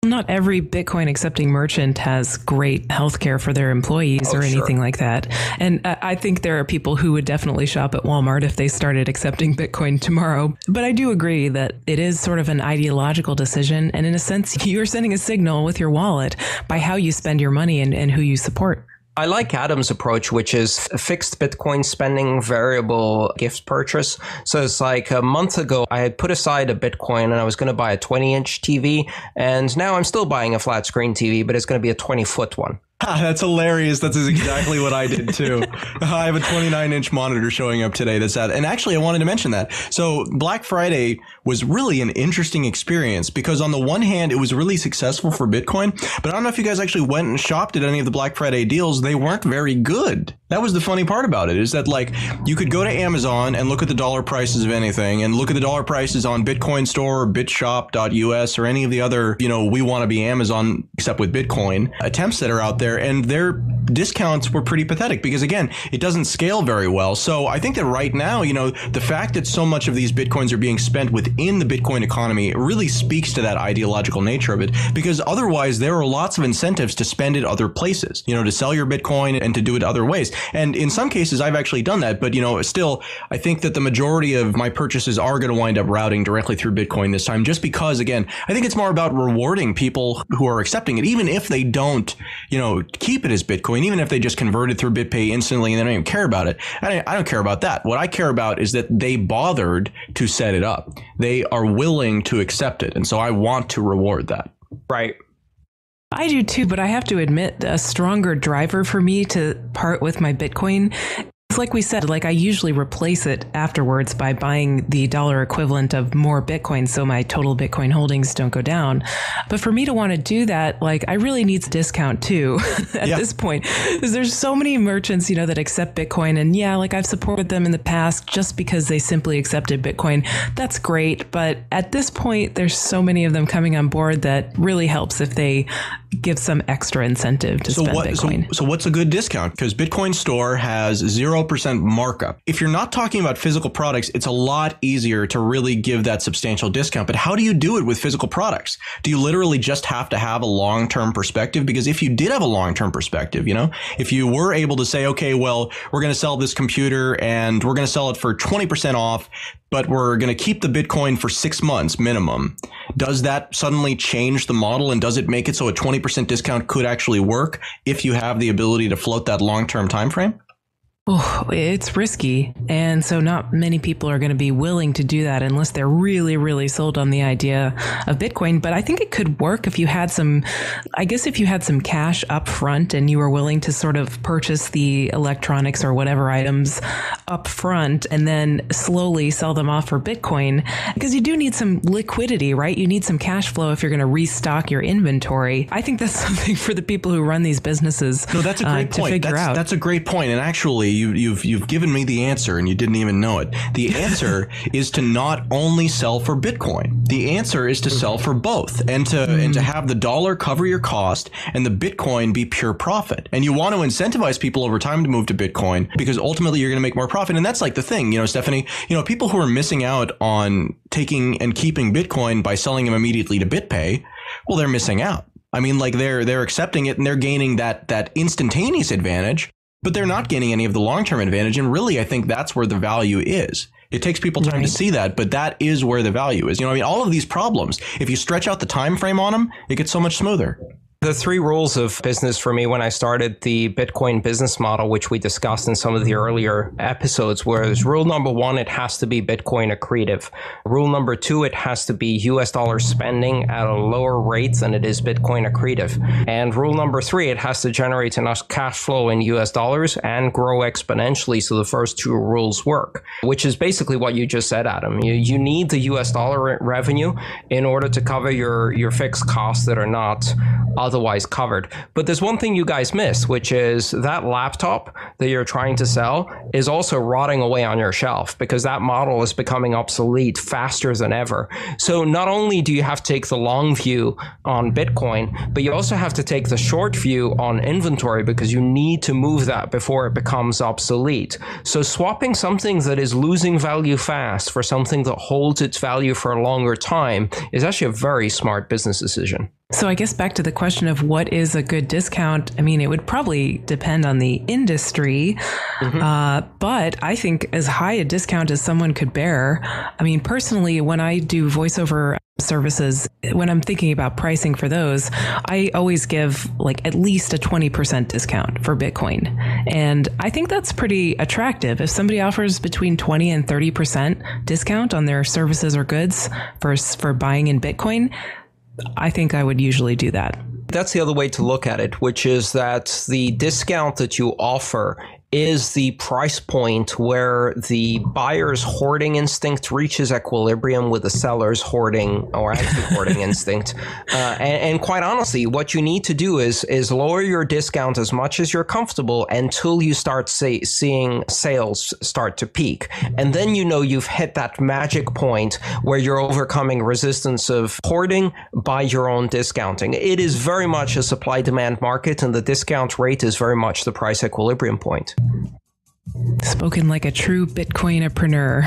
[SPEAKER 7] Not every Bitcoin accepting merchant has great healthcare for their employees or anything like that. And I think there are people who would definitely shop at Walmart if they started accepting Bitcoin tomorrow. But I do agree that it is sort of an ideological decision. And in a sense, you're sending a signal with your wallet by how you spend your money and who you support.
[SPEAKER 8] I like Adam's approach, which is fixed Bitcoin spending, variable gift purchase. So it's like a month ago, I had put aside a Bitcoin and I was going to buy a 20-inch TV. And now I'm still buying a flat screen TV, but it's going to be a 20-foot one.
[SPEAKER 1] That's hilarious. That's exactly what I did too. I have a 29-inch monitor showing up today. That's that. And actually, I wanted to mention that. So Black Friday was really an interesting experience because on the one hand, it was really successful for Bitcoin. But I don't know if you guys actually went and shopped at any of the Black Friday deals. They weren't very good. That was the funny part about it, is that like you could go to Amazon and look at the dollar prices of anything and look at the dollar prices on Bitcoin Store or bitshop.us or any of the other, we want to be Amazon except with Bitcoin attempts that are out there. And their discounts were pretty pathetic because, again, it doesn't scale very well. So I think that right now, the fact that so much of these Bitcoins are being spent within the Bitcoin economy really speaks to that ideological nature of it, because otherwise there are lots of incentives to spend it other places, to sell your Bitcoin and to do it other ways. And in some cases, I've actually done that. But, still, I think that the majority of my purchases are going to wind up routing directly through Bitcoin this time, just because, again, I think it's more about rewarding people who are accepting it, even if they don't, keep it as Bitcoin, even if they just convert it through BitPay instantly and they don't even care about it. I don't care about that. What I care about is that they bothered to set it up. They are willing to accept it. And so I want to reward that.
[SPEAKER 8] Right.
[SPEAKER 7] I do too, but I have to admit a stronger driver for me to part with my Bitcoin. Like we said, I usually replace it afterwards by buying the dollar equivalent of more Bitcoin so my total Bitcoin holdings don't go down. But for me to want to do that, I really need a discount too at this point, because there's so many merchants, that accept Bitcoin. And I've supported them in the past just because they simply accepted Bitcoin. That's great. But at this point, there's so many of them coming on board that really helps if they give some extra incentive to spend Bitcoin.
[SPEAKER 1] So what's a good discount? Because Bitcoin Store has 0% markup. If you're not talking about physical products, it's a lot easier to really give that substantial discount. But how do you do it with physical products? Do you literally just have to have a long-term perspective? Because if you did have a long-term perspective, if you were able to say, okay, well, we're going to sell this computer and we're going to sell it for 20% off, but we're going to keep the Bitcoin for 6 months minimum. Does that suddenly change the model? And does it make it so a 20% discount could actually work if you have the ability to float that long-term time frame?
[SPEAKER 7] Oh, it's risky. And so not many people are going to be willing to do that unless they're really, really sold on the idea of Bitcoin. But I think it could work if you had some cash up front and you were willing to sort of purchase the electronics or whatever items up front and then slowly sell them off for Bitcoin, because you do need some liquidity, right? You need some cash flow if you're going to restock your inventory. I think that's something for the people who run these businesses.
[SPEAKER 1] No, that's a great point.
[SPEAKER 7] To figure out.
[SPEAKER 1] That's a great point. And actually, you've given me the answer and you didn't even know it. The answer is to not only sell for Bitcoin. The answer is to sell for both and to have the dollar cover your cost and the Bitcoin be pure profit. And you want to incentivize people over time to move to Bitcoin because ultimately you're going to make more profit. And that's like the thing, Stephanie, people who are missing out on taking and keeping Bitcoin by selling them immediately to BitPay, well, they're missing out. I mean, they're accepting it and they're gaining that instantaneous advantage, but they're not gaining any of the long-term advantage. And really, I think that's where the value is. It takes people time to see that, but that is where the value is. All of these problems, if you stretch out the time frame on them, it gets so much smoother.
[SPEAKER 8] The 3 rules of business for me when I started the Bitcoin business model, which we discussed in some of the earlier episodes, was rule number 1, it has to be Bitcoin accretive. Rule number 2, it has to be US dollar spending at a lower rate than it is Bitcoin accretive. And rule number 3, it has to generate enough cash flow in US dollars and grow exponentially. So the first 2 rules work, which is basically what you just said, Adam. You need the US dollar revenue in order to cover your fixed costs that are not otherwise covered. But there's one thing you guys miss, which is that laptop that you're trying to sell is also rotting away on your shelf because that model is becoming obsolete faster than ever. So not only do you have to take the long view on Bitcoin, but you also have to take the short view on inventory because you need to move that before it becomes obsolete. So swapping something that is losing value fast for something that holds its value for a longer time is actually a very smart business decision.
[SPEAKER 7] So I guess back to the question of what is a good discount. I mean, it would probably depend on the industry, but I think as high a discount as someone could bear. I mean, personally, when I do voiceover services, when I'm thinking about pricing for those, I always give like at least a 20% discount for Bitcoin. And I think that's pretty attractive. If somebody offers between 20 and 30% discount on their services or goods for buying in Bitcoin, I think I would usually do that.
[SPEAKER 8] That's the other way to look at it, which is that the discount that you offer is the price point where the buyer's hoarding instinct reaches equilibrium with the seller's hoarding or anti-hoarding instinct. And quite honestly, what you need to do is lower your discount as much as you're comfortable until you start seeing sales start to peak. And then you know you've hit that magic point where you're overcoming resistance of hoarding by your own discounting. It is very much a supply-demand market, and the discount rate is very much the price equilibrium point.
[SPEAKER 7] Spoken like a true Bitcoin-apreneur.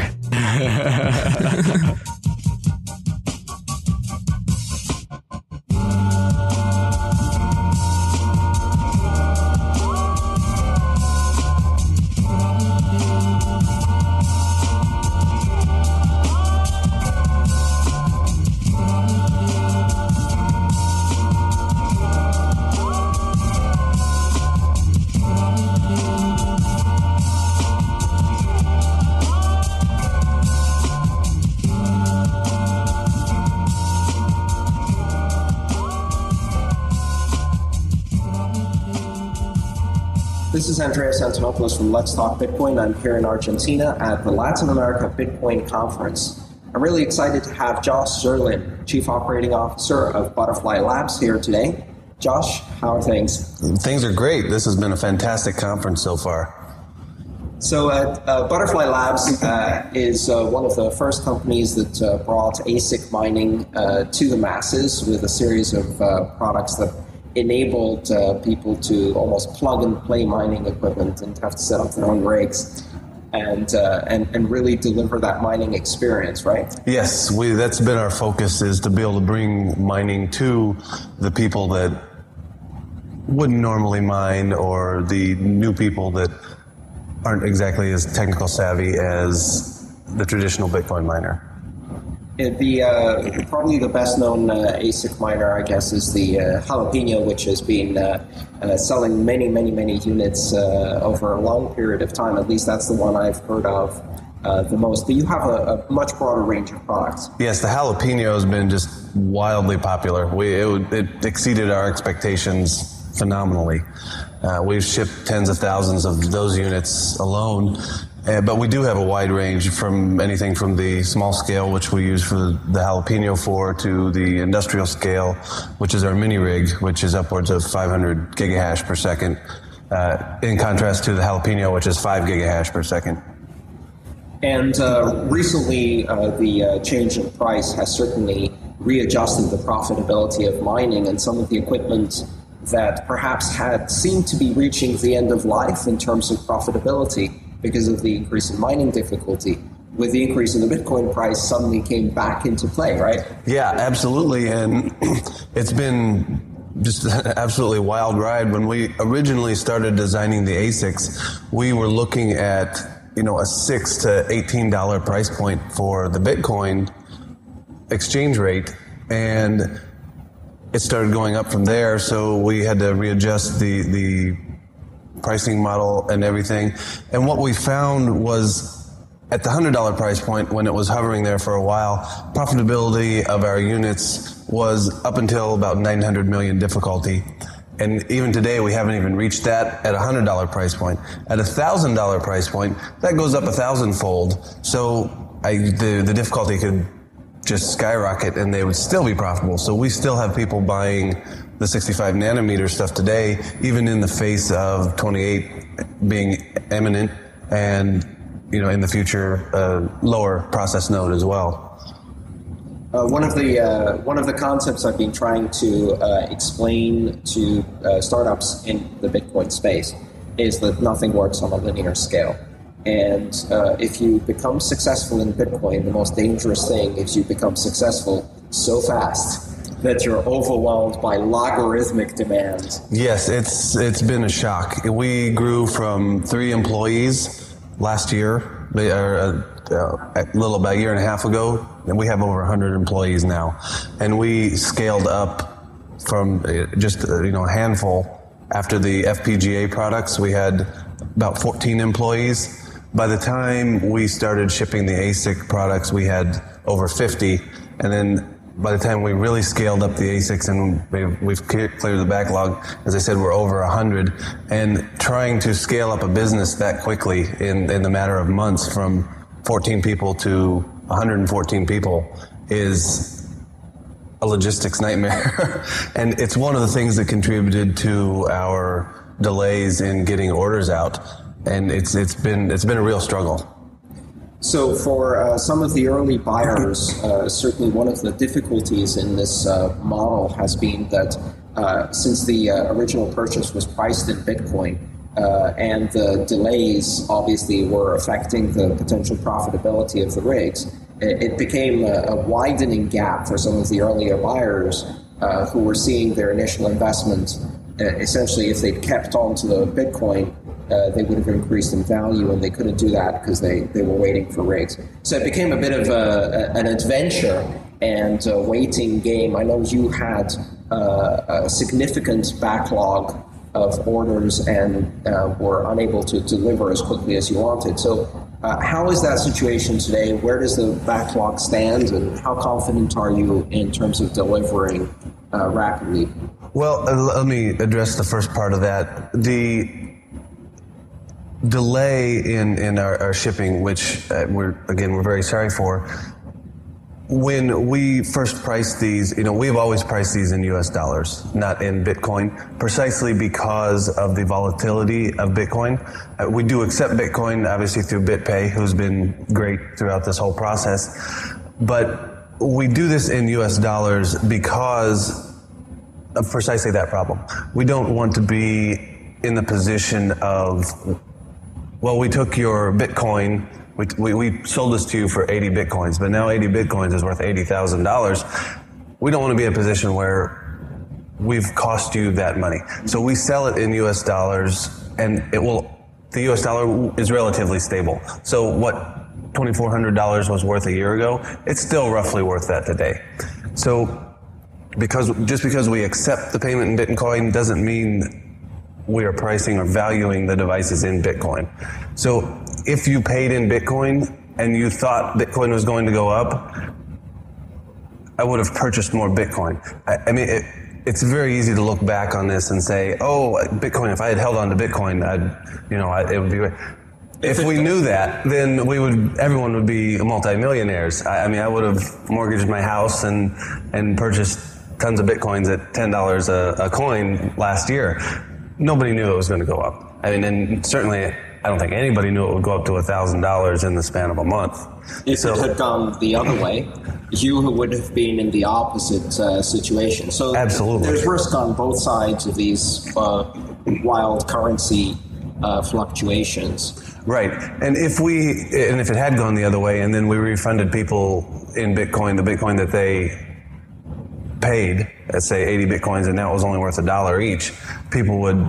[SPEAKER 2] This is Andreas Antonopoulos from Let's Talk Bitcoin. I'm here in Argentina at the Latin America Bitcoin Conference. I'm really excited to have Josh Zerlin, Chief Operating Officer of Butterfly Labs, here today. Josh, how are things?
[SPEAKER 9] Things are great. This has been a fantastic conference so far.
[SPEAKER 2] So Butterfly Labs is one of the first companies that brought ASIC mining to the masses with a series of products that enabled people to almost plug and play mining equipment and have to set up their own rigs and really deliver that mining experience, right?
[SPEAKER 9] Yes, that's been our focus, is to be able to bring mining to the people that wouldn't normally mine, or the new people that aren't exactly as technical savvy as the traditional Bitcoin miner.
[SPEAKER 2] Probably the best known ASIC miner, I guess, is the Jalapeno, which has been selling many units over a long period of time. At least that's the one I've heard of the most. But you have a much broader range of products.
[SPEAKER 9] Yes, the Jalapeno has been just wildly popular. It exceeded our expectations phenomenally. We've shipped tens of thousands of those units alone. But we do have a wide range, from anything from the small scale, which we use for the Jalapeno for, to the industrial scale, which is our mini rig, which is upwards of 500 gigahash per second, in contrast to the Jalapeno, which is 5 gigahash per second.
[SPEAKER 2] And recently, the change in price has certainly readjusted the profitability of mining, and some of the equipment that perhaps had seemed to be reaching the end of life in terms of profitability because of the increase in mining difficulty, with the increase in the Bitcoin price, suddenly came back into play, right?
[SPEAKER 9] Yeah, absolutely. And it's been just an absolutely wild ride. When we originally started designing the ASICs, we were looking at, a $6 to $18 price point for the Bitcoin exchange rate, and it started going up from there. So we had to readjust the pricing model and everything. And what we found was, at the $100 price point, when it was hovering there for a while, profitability of our units was up until about 900 million difficulty. And even today, we haven't even reached that at a $100 price point. At a $1,000 price point, that goes up 1,000-fold. So the difficulty could just skyrocket, and they would still be profitable. So we still have people buying the 65 nanometer stuff today, even in the face of 28 being imminent, and in the future, lower process node as well.
[SPEAKER 2] One of the concepts I've been trying to explain to startups in the Bitcoin space is that nothing works on a linear scale. And if you become successful in Bitcoin, the most dangerous thing is you become successful so fast that you're overwhelmed by logarithmic demand.
[SPEAKER 9] Yes, it's been a shock. We grew from 3 employees last year, a little about a year and a half ago, and we have over 100 employees now. And we scaled up from just a handful. After the FPGA products, we had about 14 employees. By the time we started shipping the ASIC products, we had over 50. And then by the time we really scaled up the ASICs and we've cleared the backlog, as I said, we're over 100. And trying to scale up a business that quickly in the matter of months from 14 people to 114 people is a logistics nightmare. And it's one of the things that contributed to our delays in getting orders out. And it's been a real struggle.
[SPEAKER 2] So for some of the early buyers, certainly one of the difficulties in this model has been that since the original purchase was priced in Bitcoin, and the delays obviously were affecting the potential profitability of the rigs, it became a widening gap for some of the earlier buyers who were seeing their initial investment. Essentially, if they'd kept on to the Bitcoin, they would have increased in value, and they couldn't do that because they were waiting for rigs. So it became a bit of an adventure and a waiting game. I know you had a significant backlog of orders and were unable to deliver as quickly as you wanted. So how is that situation today? Where does the backlog stand, and how confident are you in terms of delivering rapidly?
[SPEAKER 9] Well, let me address the first part of that. The delay in our shipping, which we're very sorry for. When we first priced these, we've always priced these in US dollars, not in Bitcoin, precisely because of the volatility of Bitcoin. We do accept Bitcoin, obviously, through BitPay, who's been great throughout this whole process. But we do this in US dollars because of precisely that problem. We don't want to be in the position of, well, we took your Bitcoin, we sold this to you for 80 Bitcoins, but now 80 Bitcoins is worth $80,000. We don't want to be in a position where we've cost you that money. So we sell it in US dollars, and the US dollar is relatively stable. So what $2,400 was worth a year ago, it's still roughly worth that today. So just because we accept the payment in Bitcoin doesn't mean we are pricing or valuing the devices in Bitcoin. So if you paid in Bitcoin and you thought Bitcoin was going to go up, I would have purchased more Bitcoin. I mean, it's very easy to look back on this and say, oh, Bitcoin, if I had held on to Bitcoin, it would be. If we knew that, then everyone would be multimillionaires. I mean, I would have mortgaged my house and purchased tons of Bitcoins at $10 a coin last year. Nobody knew it was going to go up. I mean, and certainly, I don't think anybody knew it would go up to $1,000 in the span of a month.
[SPEAKER 2] If it had gone the other way, you would have been in the opposite situation. So
[SPEAKER 9] absolutely,
[SPEAKER 2] there's risk on both sides of these wild currency fluctuations.
[SPEAKER 9] Right, and if it had gone the other way, and then we refunded people in Bitcoin, the Bitcoin that they paid, let's say 80 Bitcoins, and now it was only worth $1 each, people would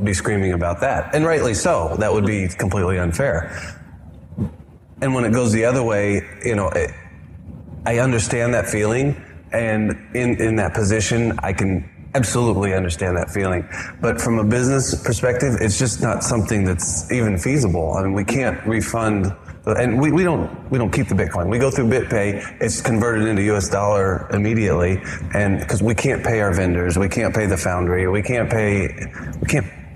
[SPEAKER 9] be screaming about that. And rightly so. That would be completely unfair. And when it goes the other way, I understand that feeling, and in that position, I can absolutely understand that feeling. But from a business perspective, it's just not something that's even feasible. I mean, we can't refund. And we don't keep the Bitcoin. We go through BitPay. It's converted into US dollar immediately, and because we can't pay our vendors, we can't pay the foundry, we can't pay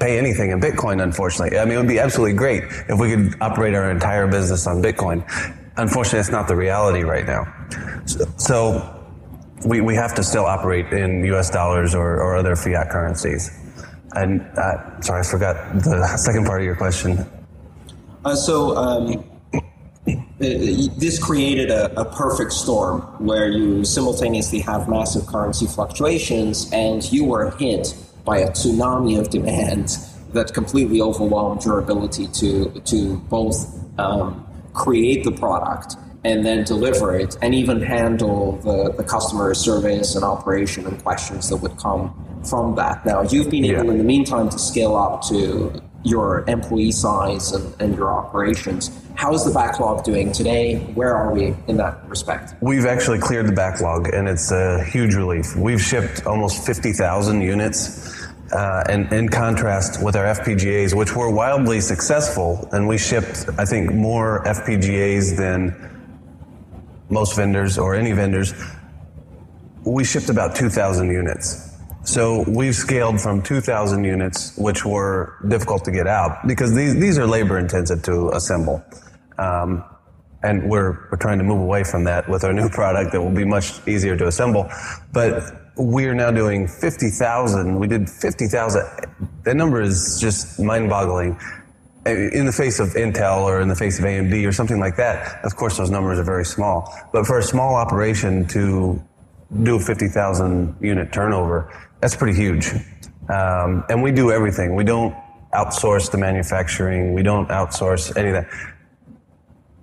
[SPEAKER 9] anything in Bitcoin, unfortunately. I mean, it would be absolutely great if we could operate our entire business on Bitcoin. Unfortunately, it's not the reality right now. So we have to still operate in US dollars or other fiat currencies. And sorry, I forgot the second part of your question. This
[SPEAKER 2] created a perfect storm where you simultaneously have massive currency fluctuations, and you were hit by a tsunami of demand that completely overwhelmed your ability to both create the product and then deliver it, and even handle the customer service and operation and questions that would come from that. Now, you've been able in the meantime to scale up to your employee size and your operations. How is the backlog doing today? Where are we in that respect?
[SPEAKER 9] We've actually cleared the backlog, and it's a huge relief. We've shipped almost 50,000 units, and in contrast with our FPGAs, which were wildly successful, and we shipped, I think, more FPGAs than most vendors or any vendors. We shipped about 2,000 units. So we've scaled from 2,000 units, which were difficult to get out, because these are labor intensive to assemble. And we're trying to move away from that with our new product that will be much easier to assemble. But we're now doing 50,000. We did 50,000. That number is just mind-boggling. In the face of Intel or in the face of AMD or something like that, of course those numbers are very small. But for a small operation to do a 50,000 unit turnover, that's pretty huge. And we do everything. We don't outsource the manufacturing. We don't outsource any of that.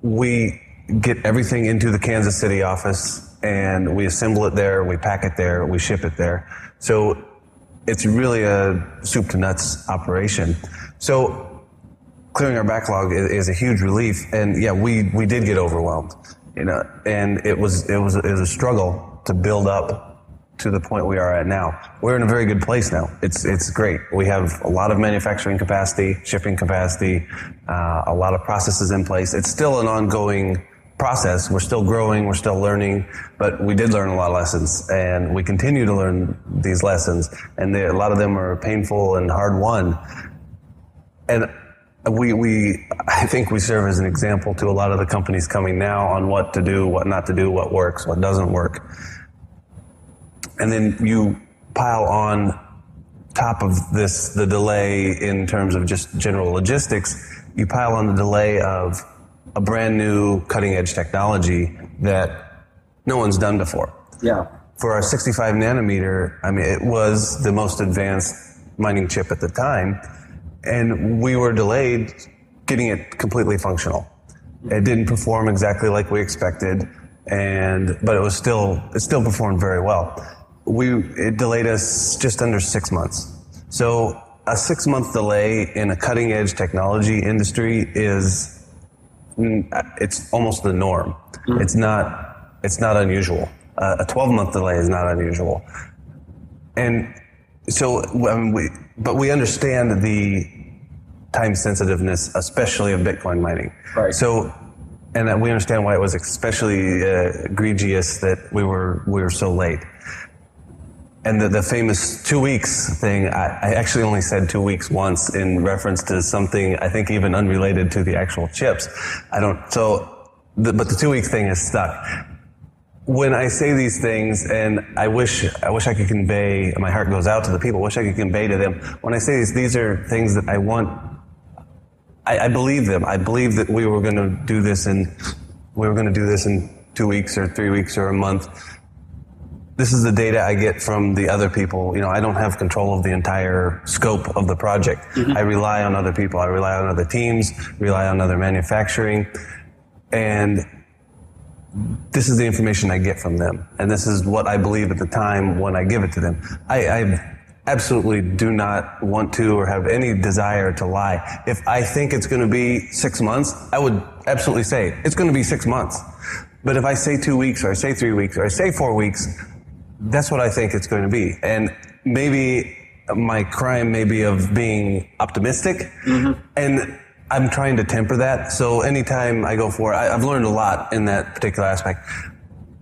[SPEAKER 9] We get everything into the Kansas City office, and we assemble it there, we pack it there, we ship it there. So it's really a soup to nuts operation. So clearing our backlog is a huge relief. And yeah, we did get overwhelmed, and it was a struggle to build up to the point we are at now. We're in a very good place now. It's great. We have a lot of manufacturing capacity, shipping capacity, a lot of processes in place. It's still an ongoing process. We're still growing, we're still learning, but we did learn a lot of lessons, and we continue to learn these lessons, and a lot of them are painful and hard won. And I think we serve as an example to a lot of the companies coming now on what to do, what not to do, what works, what doesn't work. And then you pile on top of this the delay in terms of just general logistics. You pile on the delay of a brand new cutting edge technology that no one's done before.
[SPEAKER 2] Yeah.
[SPEAKER 9] For our 65 nanometer, I mean, it was the most advanced mining chip at the time, and we were delayed getting it completely functional. It didn't perform exactly like we expected, but it still performed very well. It delayed us just under 6 months. So a 6-month delay in a cutting edge technology industry it's almost the norm. Mm. It's not unusual. A 12-month delay is not unusual. And so, but we understand the time sensitiveness, especially of Bitcoin mining.
[SPEAKER 2] Right.
[SPEAKER 9] So, and we understand why it was especially egregious that we were so late. And the famous 2 weeks thing, I actually only said 2 weeks once in reference to something I think even unrelated to the actual chips. But the 2 week thing is stuck. When I say these things, and I wish I could convey, my heart goes out to the people, wish I could convey to them. When I say these are things that I want, I believe them. I believe that we were going to do this in 2 weeks or 3 weeks or a month. This is the data I get from the other people. I don't have control of the entire scope of the project. Mm-hmm. I rely on other people. I rely on other teams, rely on other manufacturing. And this is the information I get from them. And this is what I believe at the time when I give it to them. I absolutely do not want to or have any desire to lie. If I think it's going to be 6 months, I would absolutely say it's going to be 6 months. But if I say 2 weeks or I say 3 weeks or I say 4 weeks, that's what I think it's going to be. And maybe my crime may be of being optimistic. Mm-hmm. And I'm trying to temper that. So anytime I go for it, I've learned a lot in that particular aspect.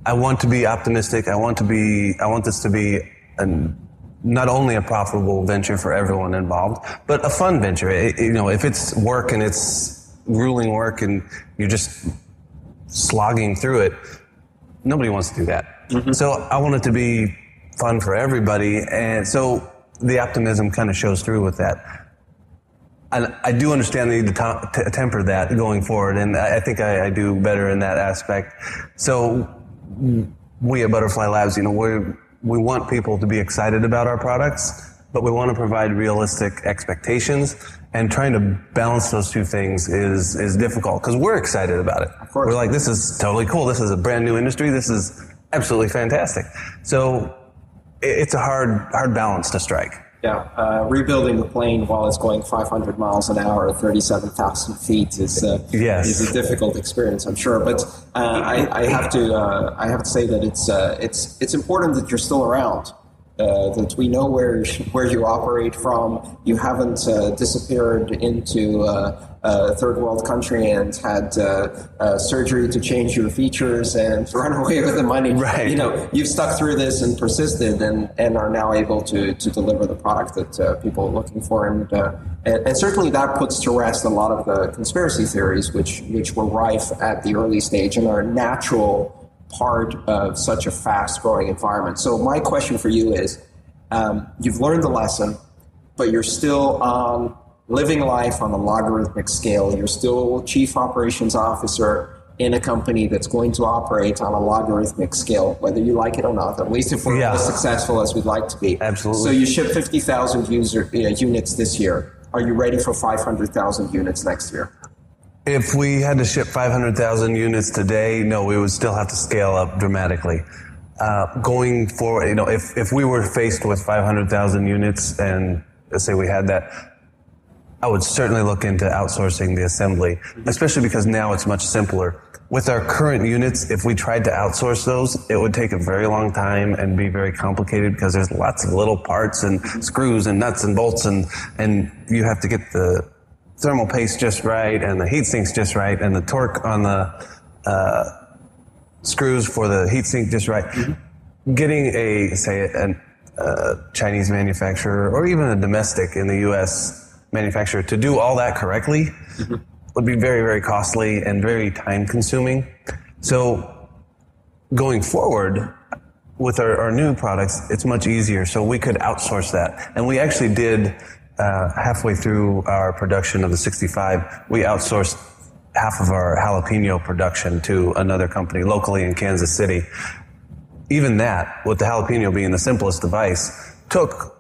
[SPEAKER 9] I want to be optimistic. I want this to be not only a profitable venture for everyone involved, but a fun venture. If it's work and it's grueling work and you're just slogging through it, nobody wants to do that. Mm-hmm. So I want it to be fun for everybody. And so the optimism kind of shows through with that. And I do understand the need to temper that going forward. And I think I do better in that aspect. So we at Butterfly Labs, we want people to be excited about our products, but we want to provide realistic expectations. And trying to balance those two things is difficult because we're excited about it. Of course. We're like, this is totally cool. This is a brand new industry. This is absolutely fantastic. So it's a hard balance to strike.
[SPEAKER 2] Rebuilding the plane while it's going 500 miles an hour at 37,000 feet is a difficult experience, I'm sure. But I have to say that it's important that you're still around. That we know where you operate from. You haven't disappeared into a third world country and had surgery to change your features and run away with the money.
[SPEAKER 9] Right.
[SPEAKER 2] You know, you've stuck through this and persisted and are now able to deliver the product that people are looking for. And certainly that puts to rest a lot of the conspiracy theories which were rife at the early stage and are natural part of such a fast-growing environment. So my question for you is, you've learned the lesson, but you're still living life on a logarithmic scale. You're still chief operations officer in a company that's going to operate on a logarithmic scale, whether you like it or not, at least if we're as successful as we'd like to be.
[SPEAKER 9] Absolutely.
[SPEAKER 2] So you ship 50,000 units this year. Are you ready for 500,000 units next year?
[SPEAKER 9] If we had to ship 500,000 units today, no, we would still have to scale up dramatically. Going forward, you know, if we were faced with 500,000 units and let's say we had that, I would certainly look into outsourcing the assembly, especially because now it's much simpler. With our current units, if we tried to outsource those, it would take a very long time and be very complicated because there's lots of little parts and screws and nuts and bolts and you have to get the thermal paste just right and the heat sinks just right and the torque on the screws for the heat sink just right. Mm-hmm. Getting a Chinese manufacturer or even a domestic in the U.S. manufacturer to do all that correctly would be very, very costly and very time consuming. So going forward with our new products, it's much easier. So we could outsource that. And we actually did halfway through our production of the 65, we outsourced half of our jalapeno production to another company locally in Kansas City. Even that, with the jalapeno being the simplest device, took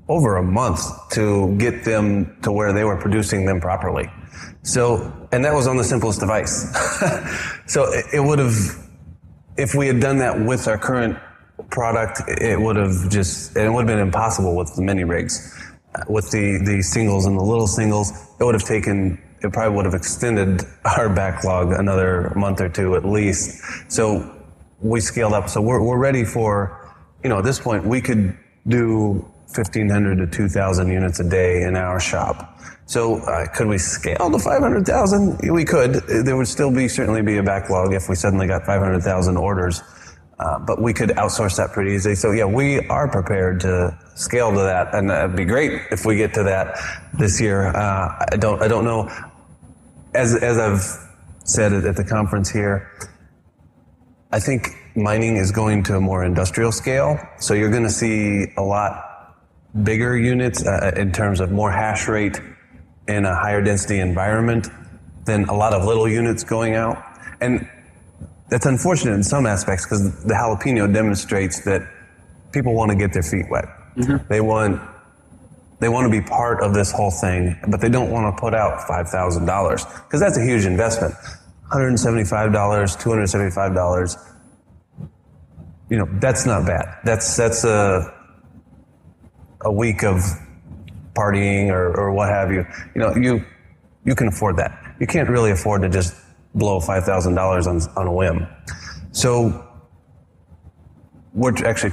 [SPEAKER 9] over a month to get them to where they were producing them properly. So, and that was on the simplest device. So it would have, if we had done that with our current product, it would have been impossible with the mini rigs. With the singles and the little singles, it probably would have extended our backlog another month or two at least. So we scaled up. So we're ready for, at this point we could do 1,500 to 2,000 units a day in our shop. So could we scale to 500,000? We could. There would still certainly be a backlog if we suddenly got 500,000 orders. But we could outsource that pretty easily. So yeah, we are prepared to scale to that, and that'd be great if we get to that this year. I don't know. As I've said at the conference here, I think mining is going to a more industrial scale. So you're going to see a lot bigger units in terms of more hash rate in a higher density environment than a lot of little units going out. And that's unfortunate in some aspects because the jalapeno demonstrates that people want to get their feet wet. Mm-hmm. They want to be part of this whole thing, but they don't want to put out $5,000 because that's a huge investment. $175, $275. That's not bad. That's a week of partying or what have you. You can afford that. You can't really afford to just blow $5,000 on a whim. So we're actually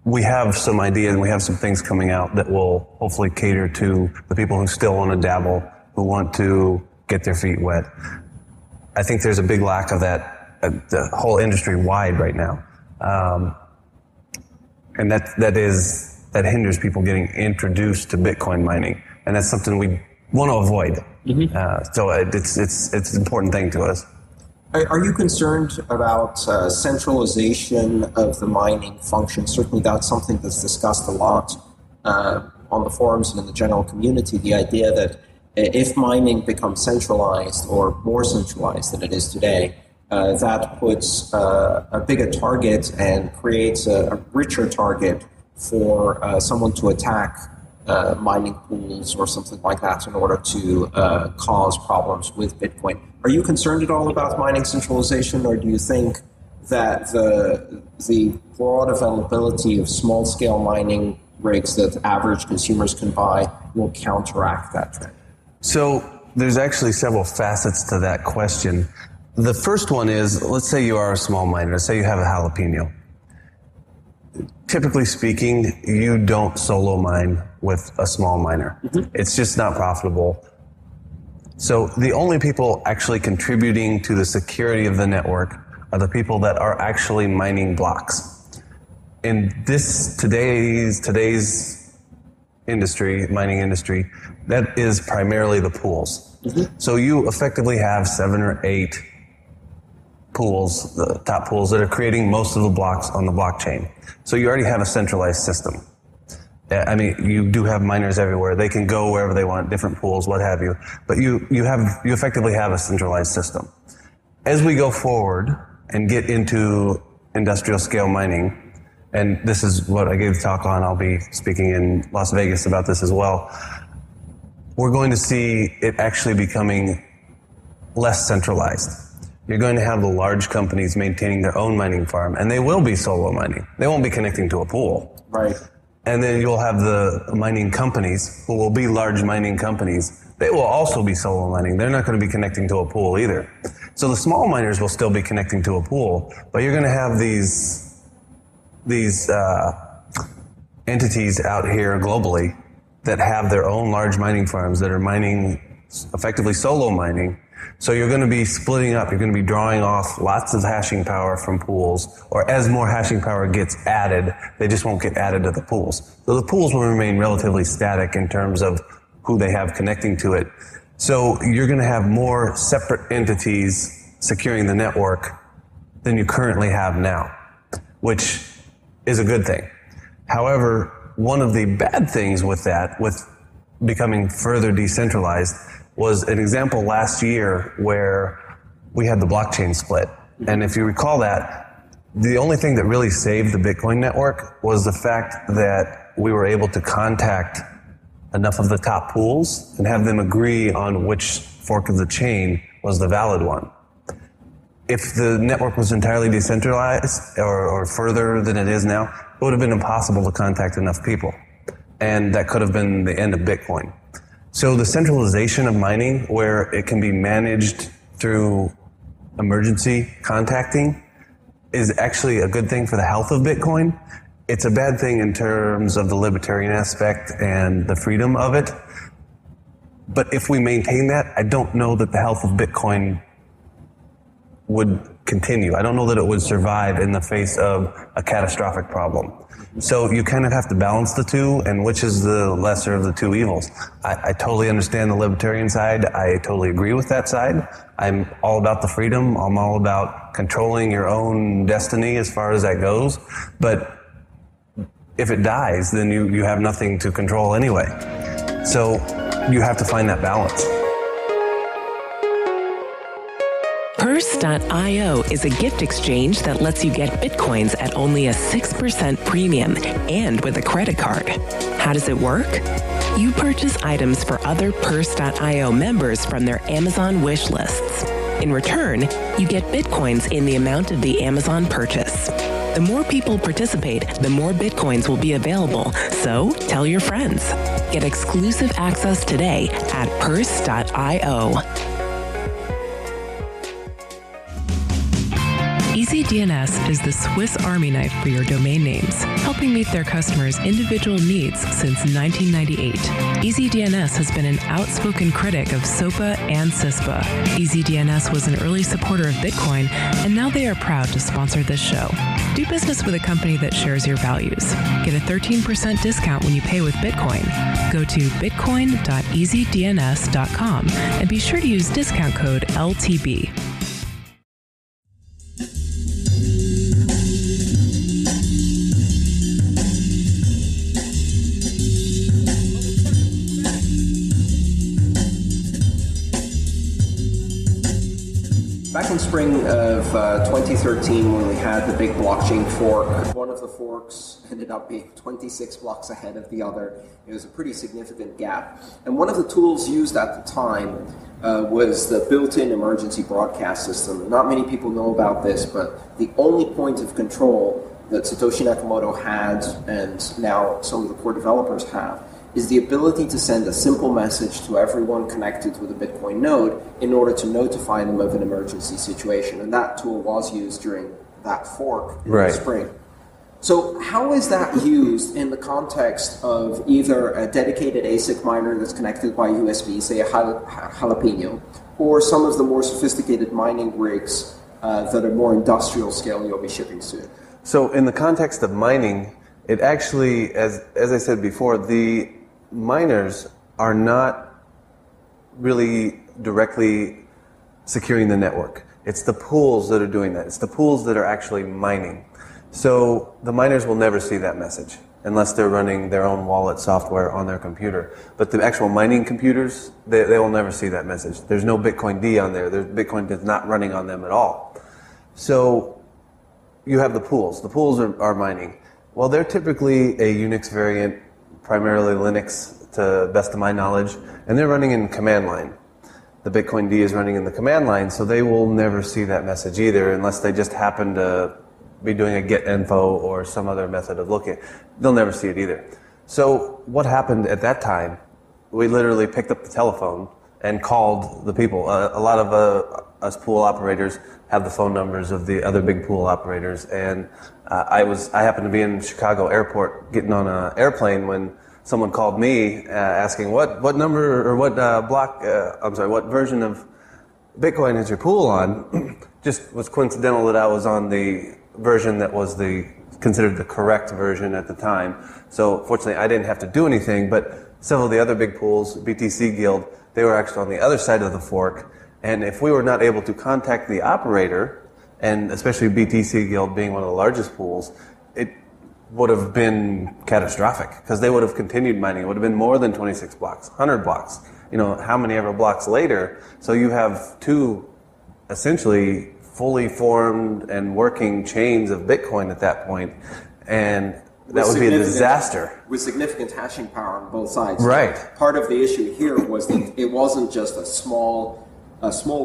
[SPEAKER 9] we have some ideas and we have some things coming out that will hopefully cater to the people who still want to dabble, who want to get their feet wet. I think there's a big lack of that, the whole industry wide right now. And that hinders people getting introduced to Bitcoin mining. And that's something we want to avoid. Mm-hmm. So it's an important thing to us.
[SPEAKER 2] Are you concerned about centralization of the mining function? Certainly that's something that's discussed a lot on the forums and in the general community, the idea that if mining becomes centralized or more centralized than it is today, that puts a bigger target and creates a richer target for someone to attack mining pools or something like that in order to cause problems with Bitcoin. Are you concerned at all about mining centralization, or do you think that the broad availability of small-scale mining rigs that average consumers can buy will counteract that trend?
[SPEAKER 9] So there's actually several facets to that question. The first one is, let's say you are a small miner. Let's say you have a jalapeno. Typically speaking, you don't solo mine with a small miner. It's just not profitable. So the only people actually contributing to the security of the network are the people that are actually mining blocks. In today's industry, mining industry, that is primarily the pools. So you effectively have 7 or 8 pools, the top pools, that are creating most of the blocks on the blockchain. So you already have a centralized system. I mean, you do have miners everywhere. They can go wherever they want, different pools, what have you. But you effectively have a centralized system. As we go forward and get into industrial scale mining, and this is what I gave the talk on, I'll be speaking in Las Vegas about this as well, we're going to see it actually becoming less centralized. You're going to have the large companies maintaining their own mining farm, and they will be solo mining. They won't be connecting to a pool.
[SPEAKER 2] Right.
[SPEAKER 9] And then you'll have the mining companies, who will be large mining companies. They will also be solo mining. They're not going to be connecting to a pool either. So the small miners will still be connecting to a pool, but you're going to have these entities out here globally that have their own large mining farms that are mining, effectively solo mining. So you're going to be splitting up. You're going to be drawing off lots of hashing power from pools, or as more hashing power gets added, they just won't get added to the pools. So the pools will remain relatively static in terms of who they have connecting to it. So you're going to have more separate entities securing the network than you currently have now, which is a good thing. However, one of the bad things with that, with becoming further decentralized, was an example last year where we had the blockchain split. And if you recall that, the only thing that really saved the Bitcoin network was the fact that we were able to contact enough of the top pools and have them agree on which fork of the chain was the valid one. If the network was entirely decentralized or further than it is now, it would have been impossible to contact enough people. And that could have been the end of Bitcoin. So the centralization of mining, where it can be managed through emergency contacting, is actually a good thing for the health of Bitcoin. It's a bad thing in terms of the libertarian aspect and the freedom of it. But if we maintain that, I don't know that the health of Bitcoin would continue. I don't know that it would survive in the face of a catastrophic problem. So you kind of have to balance the two, and which is the lesser of the two evils. I totally understand the libertarian side. I totally agree with that side. I'm all about the freedom. I'm all about controlling your own destiny as far as that goes. But if it dies, then you have nothing to control anyway. So you have to find that balance.
[SPEAKER 7] Purse.io is a gift exchange that lets you get Bitcoins at only a 6% premium and with a credit card. How does it work? You purchase items for other Purse.io members from their Amazon wish lists. In return, you get Bitcoins in the amount of the Amazon purchase. The more people participate, the more Bitcoins will be available, so tell your friends. Get exclusive access today at Purse.io. EasyDNS is the Swiss Army knife for your domain names, helping meet their customers' individual needs since 1998. EasyDNS has been an outspoken critic of SOPA and CISPA. EasyDNS was an early supporter of Bitcoin, and now they are proud to sponsor this show. Do business with a company that shares your values. Get a 13% discount when you pay with Bitcoin. Go to bitcoin.easydns.com and be sure to use discount code LTB.
[SPEAKER 2] Back in spring of 2013, when we had the big blockchain fork, one of the forks ended up being 26 blocks ahead of the other. It was a pretty significant gap. And one of the tools used at the time was the built-in emergency broadcast system. Not many people know about this, but the only point of control that Satoshi Nakamoto had, and now some of the core developers have, is the ability to send a simple message to everyone connected with a Bitcoin node in order to notify them of an emergency situation. And that tool was used during that fork in the spring. So how is that used in the context of either a dedicated ASIC miner that's connected by USB, say a Jalapeno, or some of the more sophisticated mining rigs that are more industrial scale you'll be shipping soon?
[SPEAKER 9] So in the context of mining, it actually, as I said before, the miners are not really directly securing the network. It's the pools that are doing that. It's the pools that are actually mining. So the miners will never see that message unless they're running their own wallet software on their computer. But the actual mining computers, they will never see that message. There's no Bitcoin D on there. Bitcoin is not running on them at all. So you have the pools. The pools are mining. Well, they're typically a Unix variant, primarily Linux to best of my knowledge, and they're running in command line. The Bitcoin D is running in the command line, so they will never see that message either unless they just happen to be doing a get info or some other method of looking. They'll never see it either. So what happened at that time, we literally picked up the telephone and called the people. A lot of us pool operators have the phone numbers of the other big pool operators, and I happened to be in Chicago airport getting on an airplane when someone called me asking what number or what what version of Bitcoin is your pool on. Just was coincidental that I was on the version that was considered the correct version at the time. So fortunately I didn't have to do anything, but several of the other big pools, BTC Guild, they were actually on the other side of the fork. And if we were not able to contact the operator, and especially BTC Guild being one of the largest pools, it would have been catastrophic because they would have continued mining. It would have been more than 26 blocks, 100 blocks, how many ever blocks later. So you have two essentially fully formed and working chains of Bitcoin at that point, and that would be a disaster.
[SPEAKER 2] With significant hashing power on both sides.
[SPEAKER 9] Right.
[SPEAKER 2] Part of the issue here was that it wasn't just a small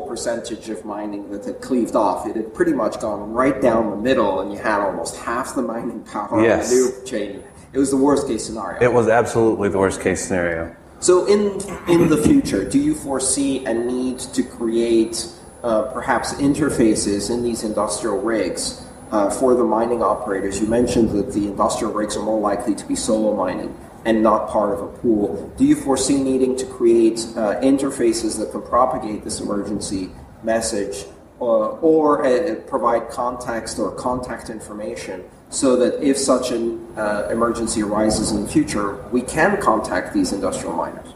[SPEAKER 2] percentage of mining that had cleaved off. It had pretty much gone right down the middle, and you had almost half the mining power on the new chain. It was the worst case scenario.
[SPEAKER 9] It was absolutely the worst case scenario.
[SPEAKER 2] So in the future, do you foresee a need to create perhaps interfaces in these industrial rigs for the mining operators? You mentioned that the industrial rigs are more likely to be solo mining and not part of a pool. Do you foresee needing to create interfaces that can propagate this emergency message or provide context or contact information so that if such an emergency arises in the future, we can contact these industrial miners?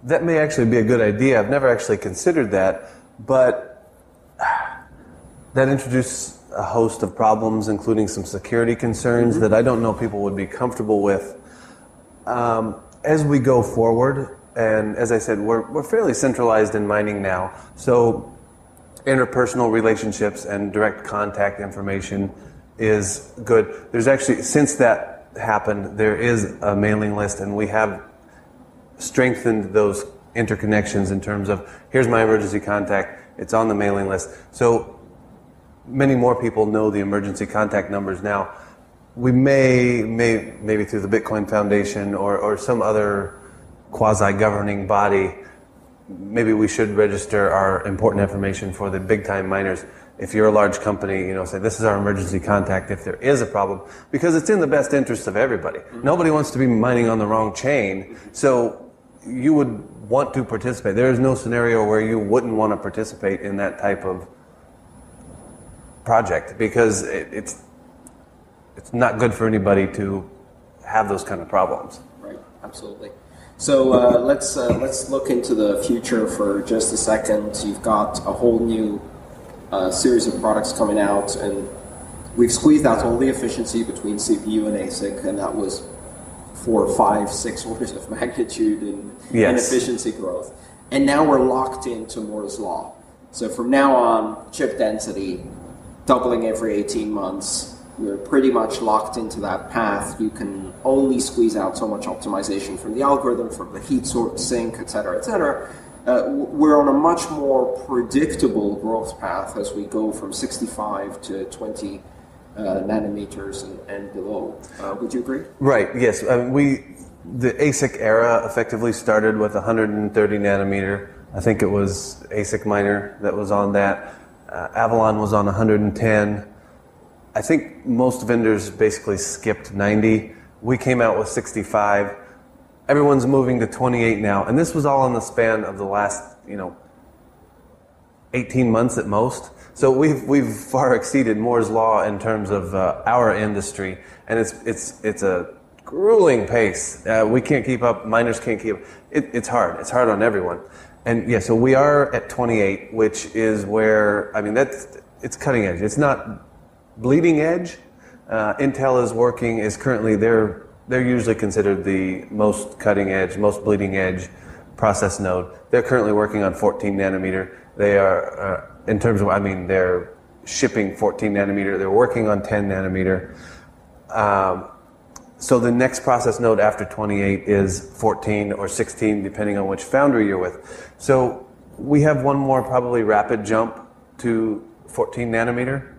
[SPEAKER 9] That may actually be a good idea. I've never actually considered that, but that introduced a host of problems, including some security concerns that I don't know people would be comfortable with. As we go forward, and as I said, we're fairly centralized in mining now, so interpersonal relationships and direct contact information is good. There's actually, since that happened, there is a mailing list, and we have strengthened those interconnections in terms of, here's my emergency contact, it's on the mailing list. So many more people know the emergency contact numbers now. We maybe through the Bitcoin Foundation or some other quasi-governing body, maybe we should register our important information for the big-time miners. If you're a large company, say this is our emergency contact if there is a problem, because it's in the best interest of everybody. Nobody wants to be mining on the wrong chain, so you would want to participate. There is no scenario where you wouldn't want to participate in that type of project, because it's not good for anybody to have those kind of problems.
[SPEAKER 2] Right, absolutely. So let's look into the future for just a second. You've got a whole new series of products coming out, and we've squeezed out all the efficiency between CPU and ASIC, and that was 4, 5, 6 orders of magnitude in efficiency growth. And now we're locked into Moore's Law. So from now on, chip density doubling every 18 months. We're pretty much locked into that path. You can only squeeze out so much optimization from the algorithm, from the heat sink, et cetera, we're on a much more predictable growth path as we go from 65 to 20 nanometers and below. Would you agree?
[SPEAKER 9] Right, yes. The ASIC era effectively started with 130 nanometer. I think it was ASIC Miner that was on that. Avalon was on 110. I think most vendors basically skipped 90. We came out with 65. Everyone's moving to 28 now, and this was all in the span of the last, 18 months at most. So we've far exceeded Moore's law in terms of our industry, and it's a grueling pace. We can't keep up. Miners can't keep up. It's hard. It's hard on everyone. And yeah, so we are at 28, which is where it's cutting edge. It's not bleeding edge. Intel is currently they're usually considered the most cutting edge, most bleeding edge process node. They're currently working on 14 nanometer. They are, in terms of, they're shipping 14 nanometer. They're working on 10 nanometer. So the next process node after 28 is 14 or 16, depending on which foundry you're with. So we have one more probably rapid jump to 14 nanometer.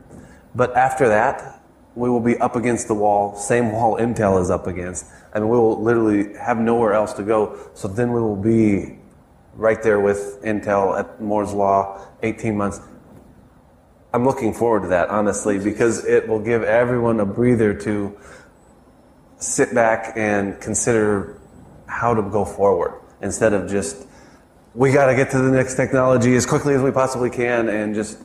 [SPEAKER 9] But after that, we will be up against the wall, same wall Intel is up against. We will literally have nowhere else to go. So then we will be right there with Intel at Moore's Law, 18 months. I'm looking forward to that, honestly, because it will give everyone a breather to sit back and consider how to go forward instead of just, we got to get to the next technology as quickly as we possibly can and just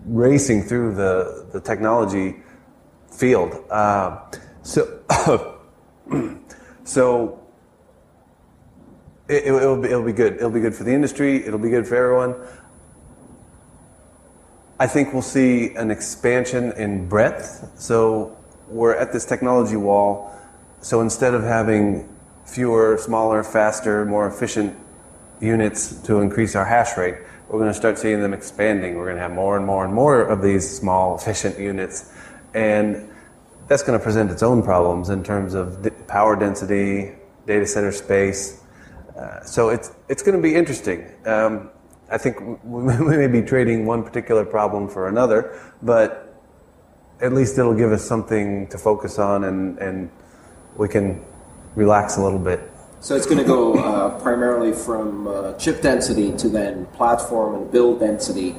[SPEAKER 9] racing through the technology field. So it'll be good. It'll be good for the industry. It'll be good for everyone. I think we'll see an expansion in breadth. So we're at this technology wall. So instead of having fewer, smaller, faster, more efficient units to increase our hash rate, we're going to start seeing them expanding. We're going to have more and more and more of these small, efficient units. And that's going to present its own problems in terms of power density, data center space. So it's going to be interesting. I think we may be trading one particular problem for another, but at least it'll give us something to focus on and we can relax a little bit.
[SPEAKER 2] So it's going to go primarily from chip density to then platform and build density.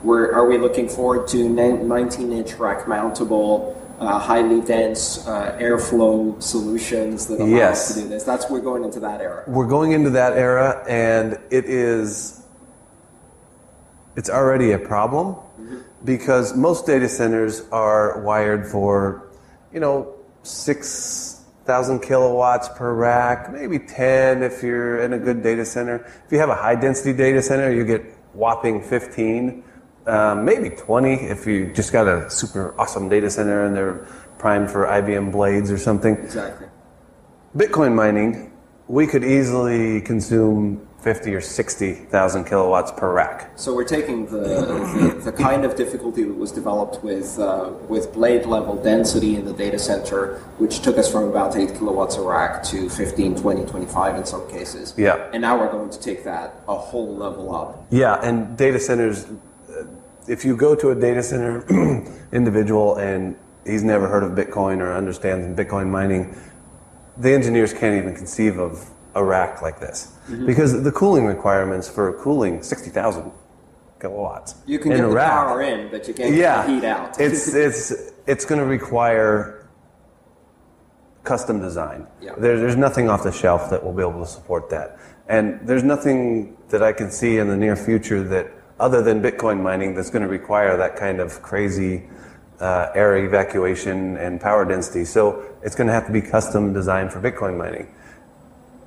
[SPEAKER 2] Are we looking forward to 19-inch rack mountable, highly dense airflow solutions that allow us to do this? We're going into that era.
[SPEAKER 9] We're going into that era, and it's already a problem because most data centers are wired for, 6,000 kilowatts per rack, maybe 10 if you're in a good data center. If you have a high density data center, you get whopping 15, maybe 20 if you just got a super awesome data center and they're primed for IBM blades or something.
[SPEAKER 2] Exactly.
[SPEAKER 9] Bitcoin mining, we could easily consume 50 or 60,000 kilowatts per rack.
[SPEAKER 2] So we're taking the kind of difficulty that was developed with blade level density in the data center, which took us from about 8 kilowatts a rack to 15, 20, 25 in some cases.
[SPEAKER 9] Yeah.
[SPEAKER 2] And now we're going to take that a whole level up.
[SPEAKER 9] Yeah, and data centers, if you go to a data center individual and he's never heard of Bitcoin or understands Bitcoin mining, the engineers can't even conceive of a rack like this. Because the cooling requirements for cooling 60,000 kilowatts.
[SPEAKER 2] You can get the power in, but you can't get the heat out.
[SPEAKER 9] It's going to require custom design.
[SPEAKER 2] Yeah.
[SPEAKER 9] There's nothing off the shelf that will be able to support that. And there's nothing that I can see in the near future that, other than Bitcoin mining, that's going to require that kind of crazy air evacuation and power density. So it's going to have to be custom designed for Bitcoin mining.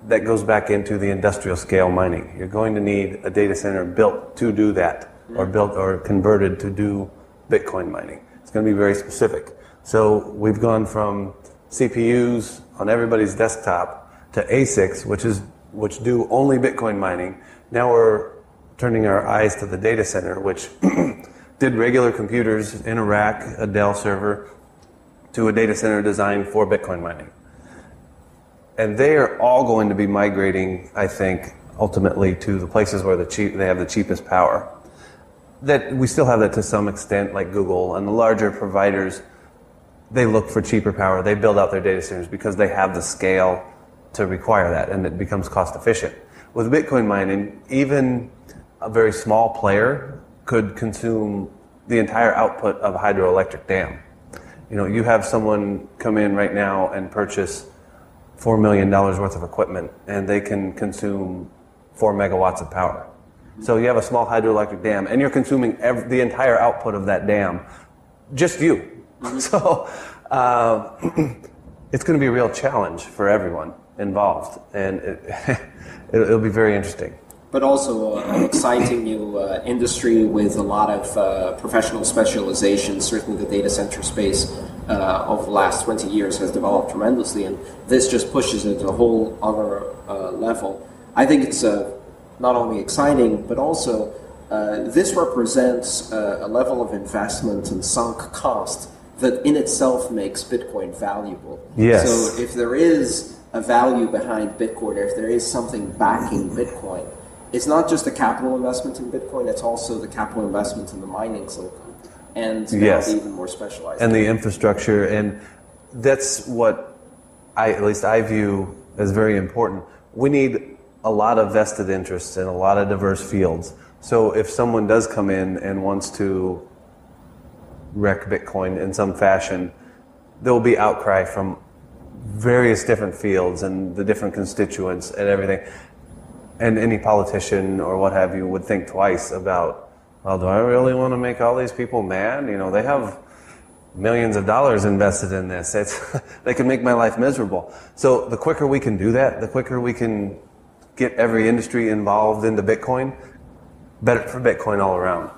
[SPEAKER 9] That goes back into the industrial scale mining. You're going to need a data center built to do that, or built or converted to do Bitcoin mining. It's going to be very specific. So we've gone from CPUs on everybody's desktop to ASICs, which do only Bitcoin mining. Now we're turning our eyes to the data center, which did regular computers in a rack, a Dell server, to a data center designed for Bitcoin mining. And they are all going to be migrating, I think, ultimately to the places where they have the cheapest power. That we still have that to some extent, like Google and the larger providers. They look for cheaper power. They build out their data centers because they have the scale to require that, and it becomes cost efficient. With Bitcoin mining, even a very small player could consume the entire output of a hydroelectric dam. You have someone come in right now and purchase $4 million worth of equipment, and they can consume 4 megawatts of power. So you have a small hydroelectric dam, and you're consuming the entire output of that dam, just you. So it's going to be a real challenge for everyone involved, and it'll be very interesting.
[SPEAKER 2] But also an exciting new industry with a lot of professional specialization. Certainly the data center space over the last 20 years has developed tremendously, and this just pushes it to a whole other level. I think it's not only exciting, but also this represents a level of investment and sunk cost that in itself makes Bitcoin valuable.
[SPEAKER 9] Yes.
[SPEAKER 2] So if there is a value behind Bitcoin, or if there is something backing Bitcoin, it's not just the capital investment in Bitcoin, it's also the capital investment in the mining silicon. And
[SPEAKER 9] yes,
[SPEAKER 2] even more specialized.
[SPEAKER 9] And the infrastructure, and that's what at least I view as very important. We need a lot of vested interests in a lot of diverse fields. So if someone does come in and wants to wreck Bitcoin in some fashion, there will be outcry from various different fields and the different constituents and everything. And any politician or what have you would think twice about, well, do I really want to make all these people mad? They have millions of dollars invested in this. They can make my life miserable. So the quicker we can do that, the quicker we can get every industry involved into Bitcoin, better for Bitcoin all around.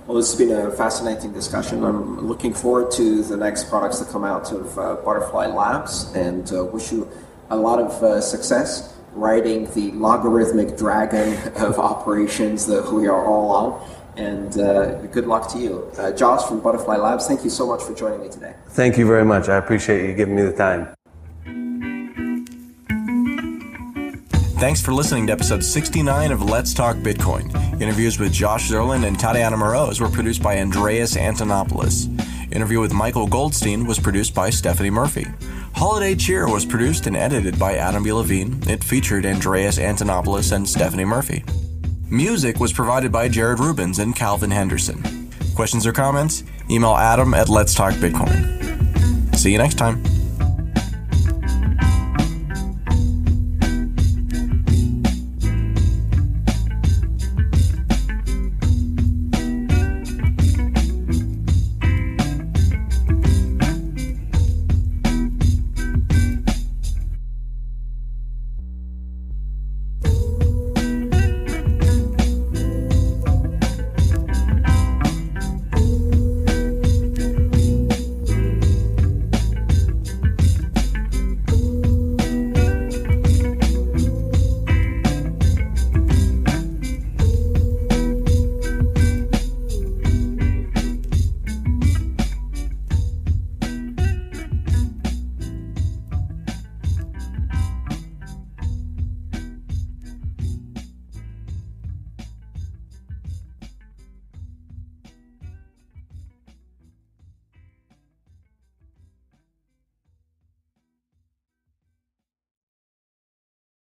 [SPEAKER 2] Well, this has been a fascinating discussion. I'm looking forward to the next products that come out of Butterfly Labs, and wish you a lot of success riding the logarithmic dragon of operations that we are all on. And good luck to you. Josh from Butterfly Labs, thank you so much for joining me today.
[SPEAKER 9] Thank you very much. I appreciate you giving me the time.
[SPEAKER 1] Thanks for listening to episode 69 of Let's Talk Bitcoin. Interviews with Josh Zerlin and Tatiana Moreau were produced by Andreas Antonopoulos. Interview with Michael Goldstein was produced by Stephanie Murphy. Holiday Cheer was produced and edited by Adam B. Levine. It featured Andreas Antonopoulos and Stephanie Murphy. Music was provided by Jared Rubens and Calvin Henderson. Questions or comments? Email Adam at Let's Talk Bitcoin. See you next time.